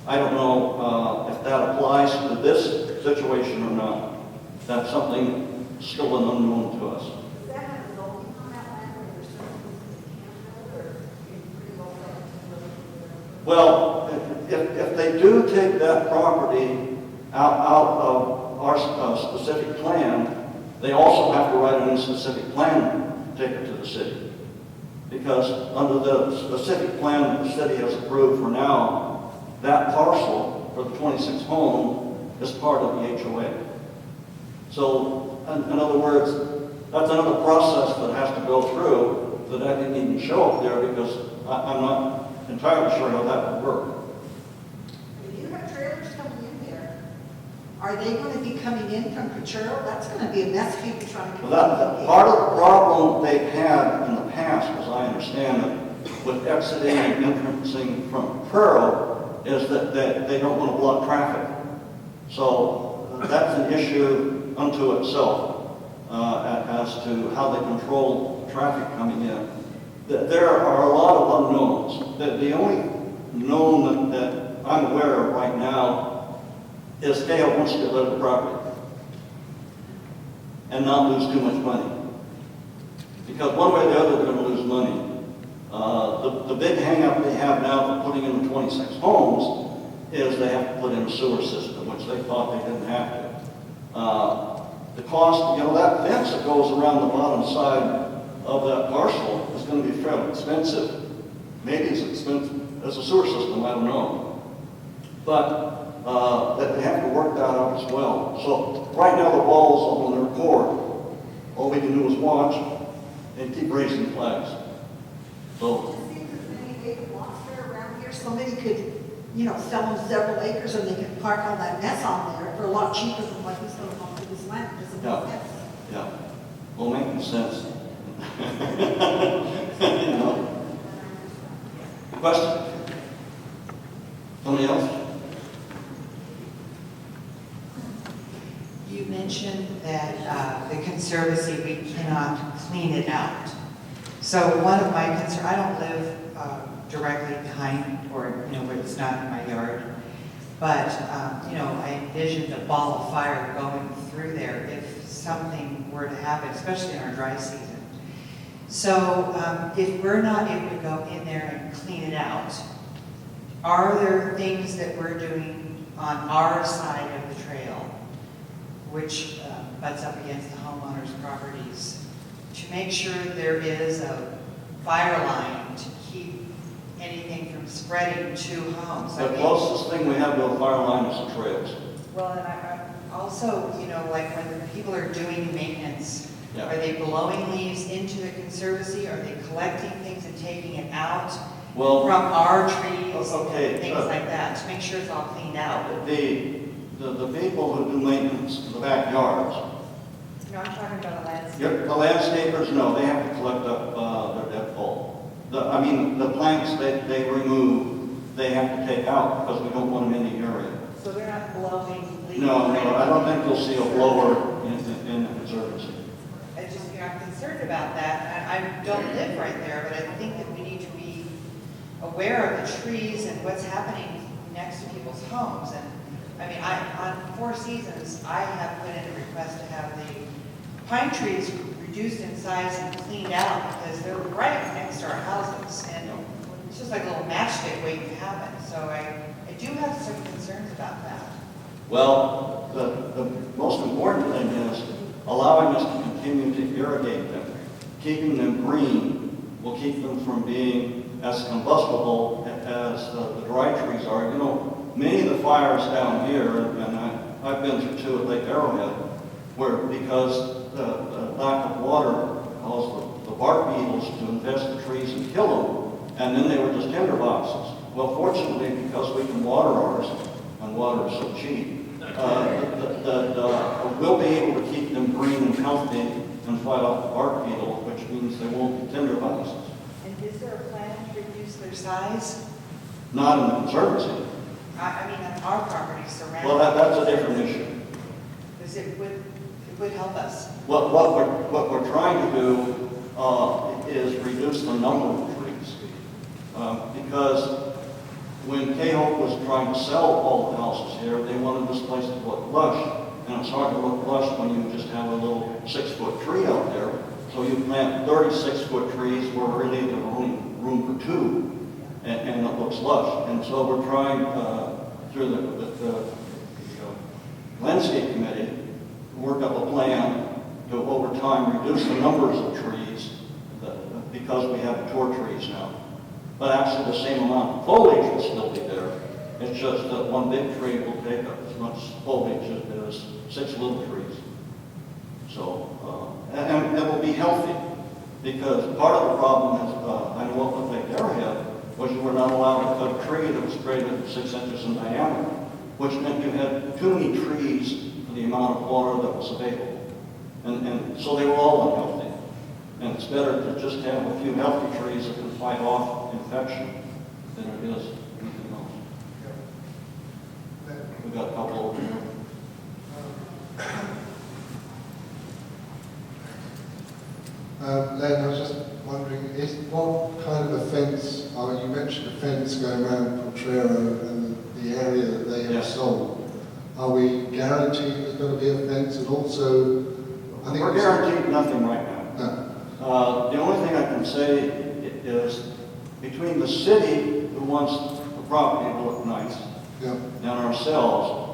I don't know if that applies to this situation or not. That's something still an unknown to us. Does that have a zoning on that land where there's certain things that you can't build, or is it pretty well set? Well, if they do take that property out of our specific plan, they also have to write a new specific plan to take it to the city. Because under the specific plan that the city has approved for now, that parcel for the 26 home is part of the HOA. So So, in other words, that's another process that has to go through that I didn't even show up there because I'm not entirely sure how that would work. If you have trailers coming in there, are they going to be coming in from Coturo? That's going to be a mess for you trying to. Well, that part of the problem they've had in the past, as I understand it, with exiting and entrancing from Pearl, is that they don't want to block traffic. So that's an issue unto itself as to how they control traffic coming in. There are a lot of unknowns. The only known that I'm aware of right now is Cahill wants to get rid of the property and not lose too much money. Because one way or the other, they're going to lose money. The big hang-up they have now for putting in the 26 homes is they have to put in a sewer system, which they thought they didn't have to. The cost, that fence that goes around the bottom side of that parcel is going to be fairly expensive. Maybe as expensive as a sewer system, I don't know. But that they have to work that out as well. So right now the ball's on their court. All we can do is watch and keep raising flags. So. See, there's many vacant lots there around here. Somebody could, sell them several acres and they could park all that mess on there for a lot cheaper than what he's going to want for this land. It doesn't make sense. Yeah. Well, making sense. Question? Somebody else? You mentioned that the Conservancy, we cannot clean it out. So one of my concerns, I don't live directly behind or, where it's not in my yard, but, I envisioned a ball of fire going through there if something were to happen, especially in our dry season. So if we're not able to go in there and clean it out, are there things that we're doing on our side of the trail, which butts up against the homeowners' properties, to make sure there is a fire line to keep anything from spreading to homes? The closest thing we have to a fire line is the trails. Well, and I also, like when people are doing maintenance, Yeah. are they blowing leaves into the Conservancy? Are they collecting things and taking it out Well, from our trees? okay, Things like that, to make sure it's all cleaned out. the people who do maintenance in the backyards, No, I'm talking about a landscape. the landscapers, no, they have to collect up their deadfall. The plants they remove, they have to take out because we don't want them in the area. So they're not blowing leaves? No, I don't think you'll see a blower in the Conservancy. I'm concerned about that. I don't live right there, but I think that we need to be aware of the trees and what's happening next to people's homes. And on 4 Seasons, I have put in a request to have the pine trees reduced in size and cleaned out because they're right next to our houses. And it's just like a little matchstick waiting to happen. So I do have some concerns about that. Well, the most important thing is allowing us to continue to irrigate them. Keeping them green will keep them from being as combustible as the dry trees are. Many of the fires down here, and I've been through 2 at Lake Arrowhead, where because the lack of water caused the bark beetles to infest the trees and kill them, and then they were just tinder boxes. Well, fortunately, because we can water ours, and water is so cheap, we'll be able to keep them green and healthy and fight off the bark beetle, which means they won't be tinder boxes. And is there a plan to reduce their size? Not in the Conservancy. On our property surrounding. Well, that's a different issue. Because it would help us. What we're trying to do is reduce the number of trees. Because when Cahill was trying to sell all the houses here, they wanted this place to look lush. And it's hard to look lush when you just have a little 6-foot tree out there. So you plant 36-foot trees where really there's only room for 2. And it looks lush. And so we're trying, through the landscape committee, to work up a plan to, over time, reduce the numbers of trees because we have mature trees now. But actually the same amount of foliage will still be there. It's just that one big tree will take up as much foliage as 6 little trees. So, and it will be healthy, because part of the problem is, I know what Lake Arrowhead was you were not allowed to cut a tree that was greater than 6 inches in diameter, which meant you had too many trees for the amount of water that was available. And so they were all unhealthy. And it's better to just have a few healthy trees that can fight off infection than it is anything else. We've got a couple over here. Len, I was just wondering, what kind of a fence, you mentioned a fence going around Potrero and the area that they have sold. Are we guaranteed there's going to be a fence? And also, I think we're guaranteed nothing right now. No. The only thing I can say is between the city, who wants the property to look nice, and ourselves,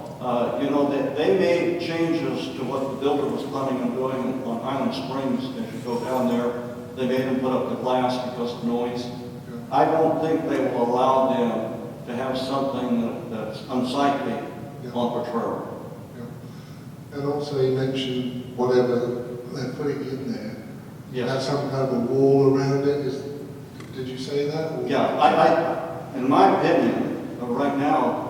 they made changes to what the builder was planning on doing on Highland Springs. If you go down there, they made them put up the glass because of noise. I don't think they will allow them to have something that's unsightly on Potrero. And also you mentioned whatever they're putting in there. Yes. Have some kind of a wall around it. Did you say that? Or? Yeah, I in my opinion, right now,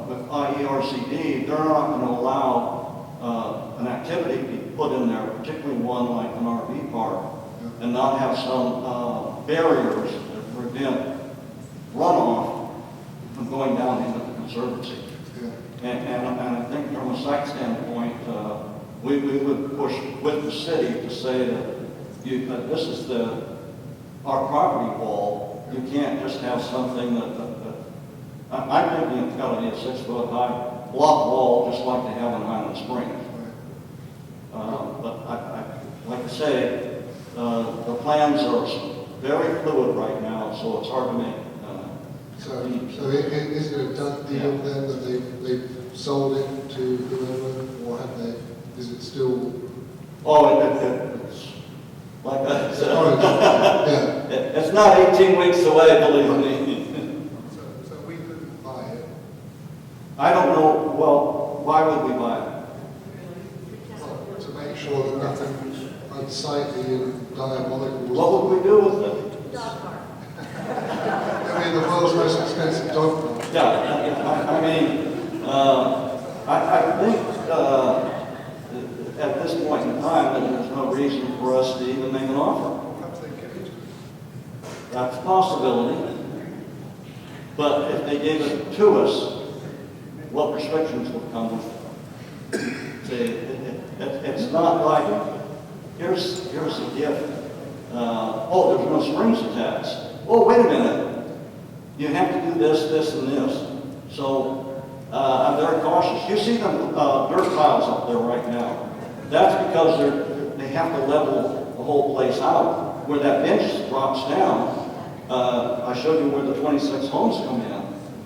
with IERCD, they're not going to allow an activity to be put in there, particularly one like an RV park, and not have some barriers that prevent runoff from going down into the Conservancy. And I think from a site standpoint, we would push with the city to say that this is our property wall. You can't just have something I'm thinking it's got to be a 6-foot-high block wall, just like they have in Highland Springs. But like I say, the plans are very fluid right now, so it's hard to make. So is it a done deal then that they've sold it to whoever, or have they? Is it still? Oh, it's like I said. Yeah. It's not 18 weeks away, believe me. So we couldn't buy it. I don't know. Well, why would we buy it? Well, to make sure that nothing unsightly and diabolical was. What would we do with it? I mean, the world's most expensive dog park. Yeah, I mean, I think at this point in time that there's no reason for us to even make an offer. That's a possibility. But if they gave it to us, what restrictions would come with it? See, it's not like, here's a gift. Oh, there's no strings attached. Oh, wait a minute. You have to do this, this, and this. So I'm very cautious. You see them dirt piles up there right now. That's because they have to level the whole place out. Where that bench drops down, I showed you where the 26 homes come in.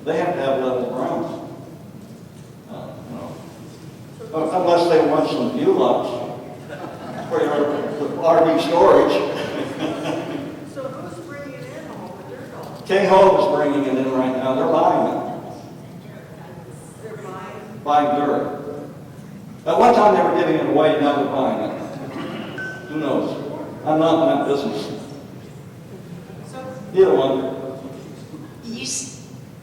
They have to have level ground. Unless they want some view lots for your RV storage. K-Ho is bringing it in right now. They're buying it. They're Buying dirt. At one time they were giving it away, now they're buying it. Who knows? I'm not in that business. Either one.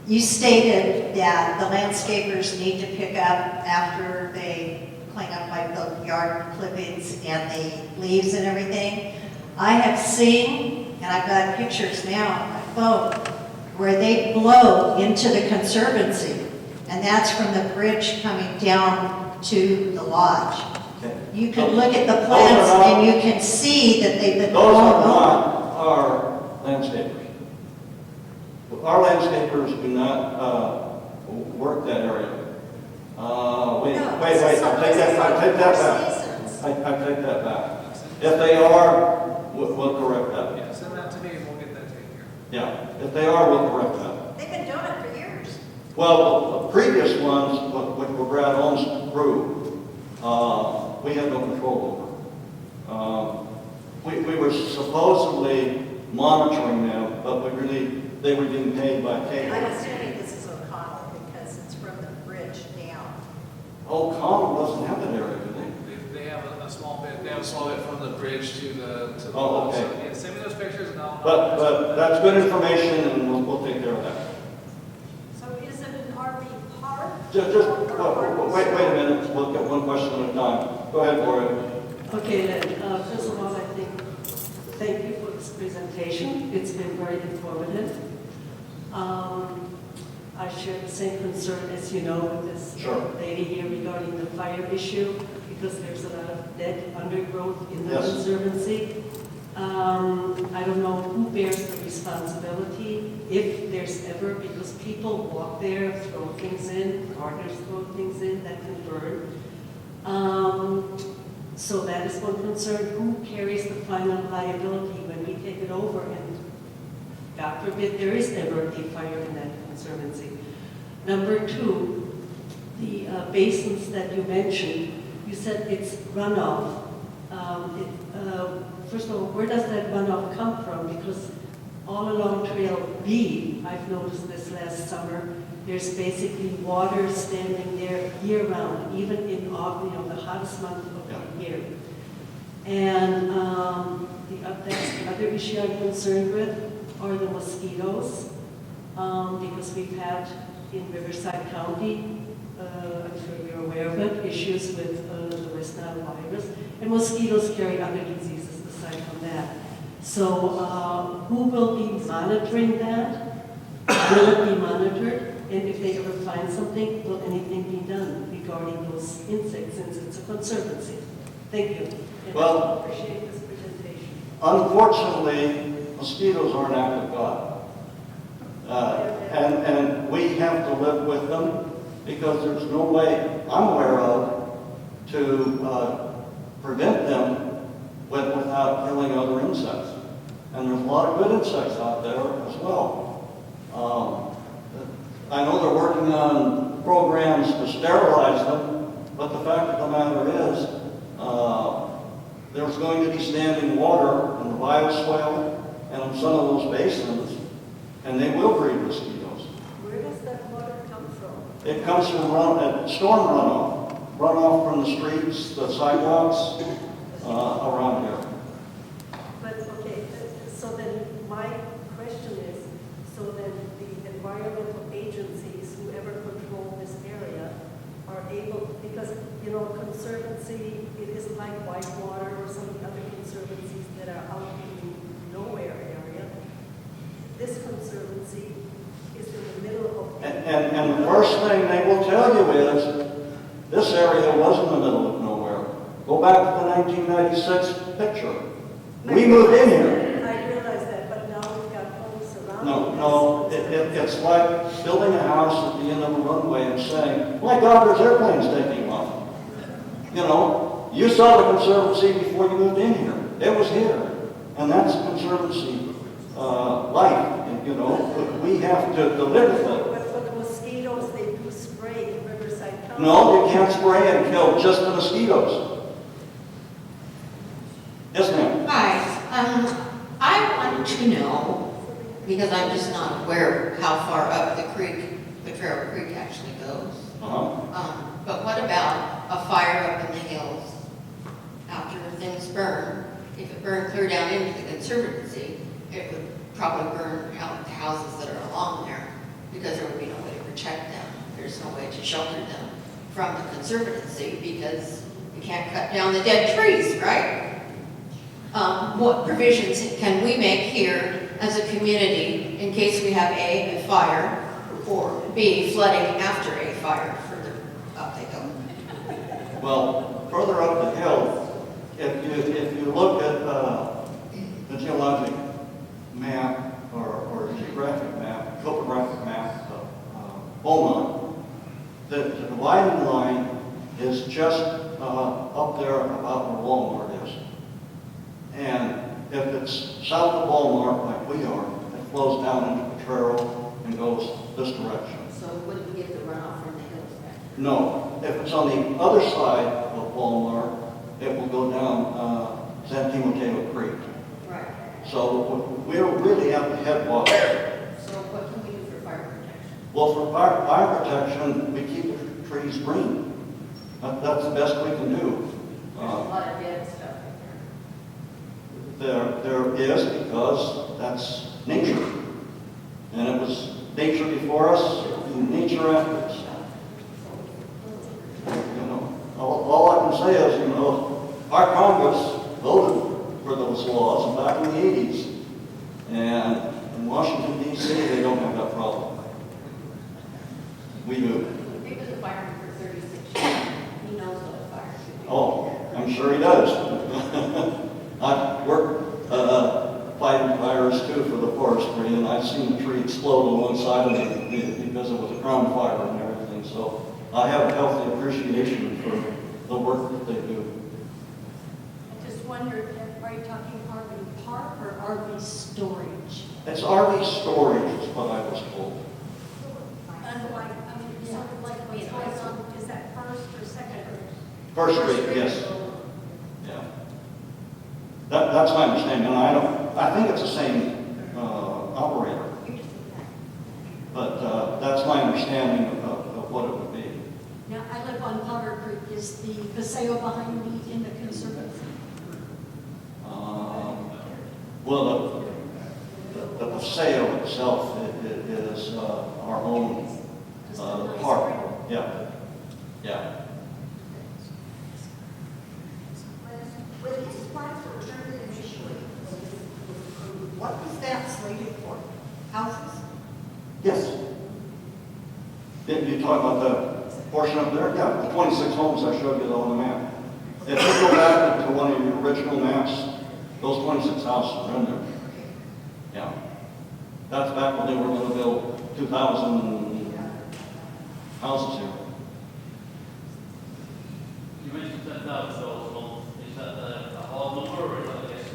You stated that the landscapers need to pick up after they clean up like the yard clippings and the leaves and everything. I have seen, and I've got pictures now on my phone, where they blow into the Conservancy, and that's from the bridge coming down to the lodge. Okay. You can look at the plants and you can see that they've been Those blown are over. not our landscapers. Our landscapers do not work that area. Wait, I take that back. I take that back. If they are, we'll correct that. Yeah, send that to me and we'll get that taken care of. Yeah, if they are, we'll correct that. They've been doing it for years. Well, the previous ones, which were Brad Holmes' crew, we had no control over. We were supposedly monitoring them, but they were being paid by I'm K-Ho. assuming this is O'Connell because it's from the bridge down. Oh, Connell doesn't have that area, do they? They have a So, Oh, okay. so, yeah, send me those pictures and I'll. But that's good information, and we'll take care of that. So is it an RV park? Wait a minute, we'll get one question at a time. Go ahead, Gloria. Okay, then, first of all, I think, thank you for this presentation. It's been very informative. I share the same concern as you know with this Sure. lady here regarding the fire issue, because there's a lot of dead undergrowth in the Yes. Conservancy. I don't know who bears the responsibility, if there's ever, because people walk there, throw things in, gardeners throw things in that can burn. So that is one concern. Who carries the final liability when we take it over and, God forbid, there is ever a fire in that Conservancy? Number two, the basins that you mentioned, you said it's runoff. First of all, where does that runoff come from? Because all along Trail B, I've noticed this last summer, there's basically water standing there year-round, even in August, the hottest month of the year. And that's the other issue I'm concerned with are the mosquitoes, because we've had in Riverside County, I'm sure you're aware of it, issues with the West Nile virus, and mosquitoes carry other diseases aside from that. So who will be monitoring that? Will it be monitored? And if they ever find something, will anything be done regarding those insects, since it's a conservancy? Thank you. And Well- I appreciate this presentation. Unfortunately, mosquitoes are an act of God. And we have to live with them because there's no way I'm aware of to prevent them without killing other insects. And there's a lot of good insects out there as well. I know they're working on programs to sterilize them, but the fact of the matter is, there's going to be standing water in the bioswale and in some of those basins, and they will breed mosquitoes. Where does that water come from? It comes from storm runoff from the streets, the sidewalks around here. But, okay, so then my question is, so then the environmental agencies, whoever control this area, are able, because, Conservancy, it isn't like Whitewater or some of the other conservancies that are out in the nowhere area. This Conservancy is in the middle of... And the first thing they will tell you is, this area was in the middle of nowhere. Go back to the 1996 picture. We moved in here. I realize that, but now we've got homes surrounding No, it's like building a house at the end of a runway and saying, my God, there's airplanes taking off. You saw the Conservancy before you moved in here. It was here. And that's Conservancy life. And, we have to live with it. But for the mosquitoes, they do spray in Riverside County. No, you can't spray and kill just the mosquitoes. Yes, ma'am. Hi, I wanted to know, because I'm just not aware of how far up the Potrero Creek actually goes. But what about a fire up in the hills after things burn? If it burned clear down into the Conservancy, it would probably burn out the houses that are along there, because there would be no way to protect them. There's no way to shelter them from the Conservancy, because you can't cut down the dead trees, right? What provisions can we make here as a community in case we have A, a fire, or B, flooding after a fire? Further up they go. Well, further up the hill, if you look at the geologic map or geographic map, topographic map of Beaumont, the dividing line is just up there about where Walmart is. And if it's south of Walmart, like we are, it flows down into Potrero and goes this direction. So would we get the runoff from the hills back? No, if it's on the other side of Walmart, it will go down San Timoteo Creek. Right. So we're really at the headwaters. So what can we do for fire protection? Well, for fire protection, we keep the trees green. That's the best we can do. There's a lot of dead stuff in there. There is, because that's nature. And it was nature before us, and nature after us. You know, all I can say is, you know, our Congress voted for those laws back in the 80s. And in Washington, D.C., they don't have that problem. We do. He was a fireman for 36 years. He knows what a fire should be. Oh, I'm sure he does. I've worked fighting fires too for the forestry, and I've seen the tree explode on one side of it because it was a ground fire and everything. So I have a healthy appreciation for the work that they do. I just wondered, are you talking RV park or RV storage? It's RV storage, is what I was told. Unlike, I mean, sort of like what's going on, is that First or Second? First Street, yes. Yeah. That's my understanding, and I think it's the same operator. But that's my understanding of what it would be. Now, I live on Potter Creek. Is the Paseo behind me in the Conservancy? Well, the Paseo itself is our own park. Yeah. Yeah. When these plants were turned initially, what was that slated for? Houses? Yes. You talk about the portion up there? Yeah, the 26 homes I showed you on the map. If you go back to one of your original maps, those 26 houses are in there. Yeah. That's back when they were going to build 2,000 houses here. You mentioned 10,000, so is that a whole number or is that a guess?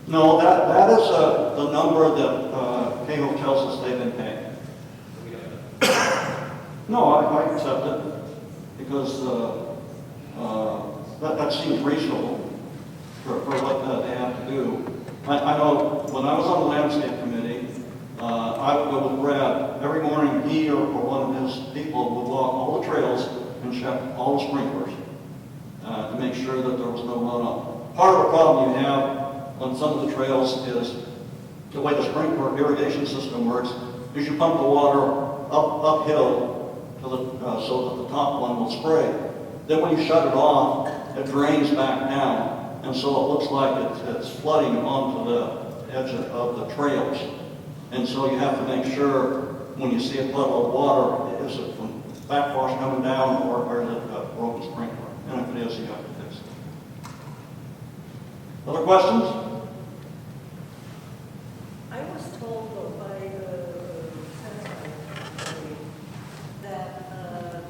No, that is the number that Cahill tells us they've been paying. No, I accept it because that seems reasonable for what they have to do. I know when I was on the landscape committee, I would go with Brad. Every morning, he or one of his people would walk all the trails and check all the sprinklers to make sure that there was no runoff. Part of the problem you have on some of the trails is the way the sprinkler irrigation system works is you pump the water uphill to so that the top one will spray. Then when you shut it off, it drains back down, and so it looks like it's flooding onto the edge of the trails. And so you have to make sure when you see a puddle of water, is it from backwash coming down or is it a broken sprinkler? And if it is, you have to fix it. Other questions? I was told by the secretary that the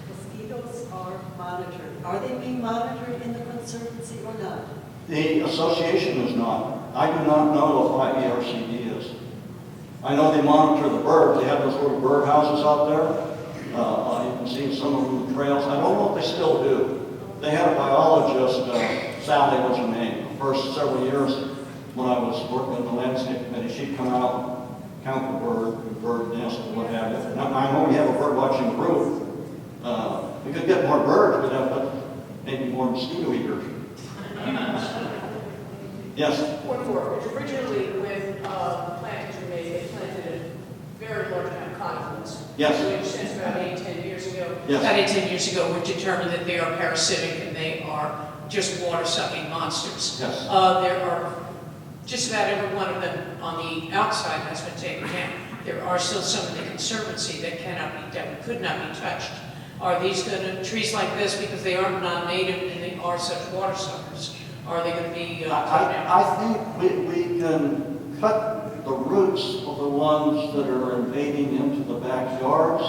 mosquitoes are monitored. Are they being monitored in the Conservancy or not? The association is not. I do not know if IERCD is. I know they monitor the birds. They have those little bird houses out there. You can see some of them in the trails. I don't know if they still do. They had a biologist, Sally was her name, the first several years when I was working in the landscape committee. She'd come out, count the bird nest and what have you. Now, I know we have a bird watching group. We could get more birds, we'd have maybe more mosquito eaters. Yes? Point four, originally when plantings were made, they planted a very large amount of conifers. Yes. Which since about 8-10 years ago. Yes. About 8-10 years ago, were determined that they are parasitic and they are just water-sucking monsters. Yes. There are, just about every one of them on the outside has been taken down. There are still some in the Conservancy that could not be touched. Are these going to, trees like this, because they are non-native and they are such water suckers, are they going to be taken down? I think we can cut the roots of the ones that are invading into the backyards,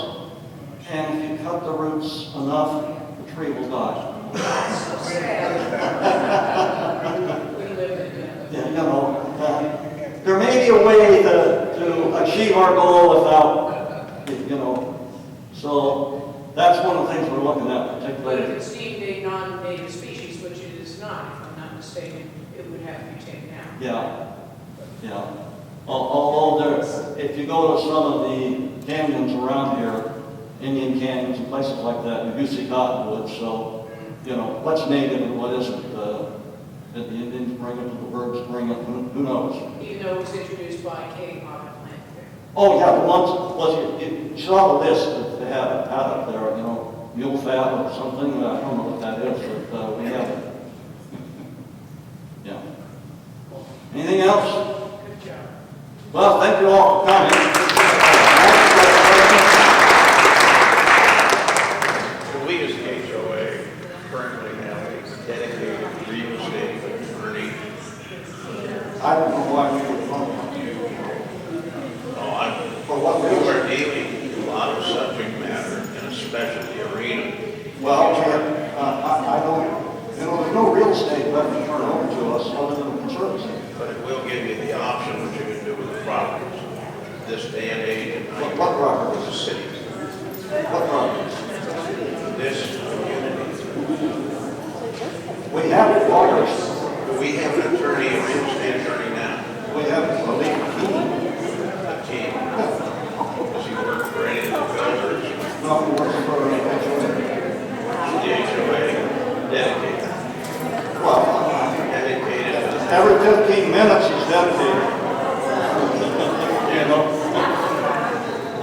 and if you cut the roots enough, the tree will die. Yeah, you know, there may be a way to achieve our goal without, you know, so that's one of the things we're looking at But if particularly. it's deemed a non-native species, which it is not, if I'm not mistaken, it would have to be taken out. Yeah, yeah. Although if you go to some of the canyons around here, Indian canyons and places like that, you do see cottonwoods, so, you know, what's native and what isn't, Did the Indians bring it, did the birds bring it, who knows? Even though it was introduced by a modern plant there. Oh, yeah, the ones, you saw the list that they had up there, you know, mule fat or something, I don't know what that is, but we have it. Yeah. Anything else? Good job. Well, thank you all for coming. Well, we as the HOA currently have a dedicated real estate attorney. I don't know why we were wrong. For what We reason? are dealing with a lot of subject matter in a specialty arena. Well, I don't, you know, there's no real estate left to turn over to us other than the conservancy. But it will give you the option what you can do with the properties. This day and age, and What properties? the city. What properties? This community. We have lawyers. We have an attorney, a real estate attorney now. We have a legal team. A team. Does he work for any of the builders? No, we work for an HOA. The HOA dedicated. Well, Dedicated. every 15 minutes he's dedicated. You know?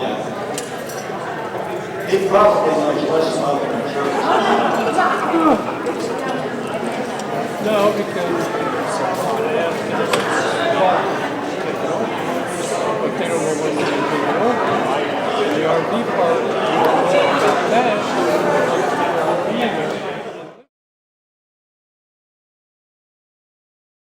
Yeah. He probably knows less about the conservancy. No, because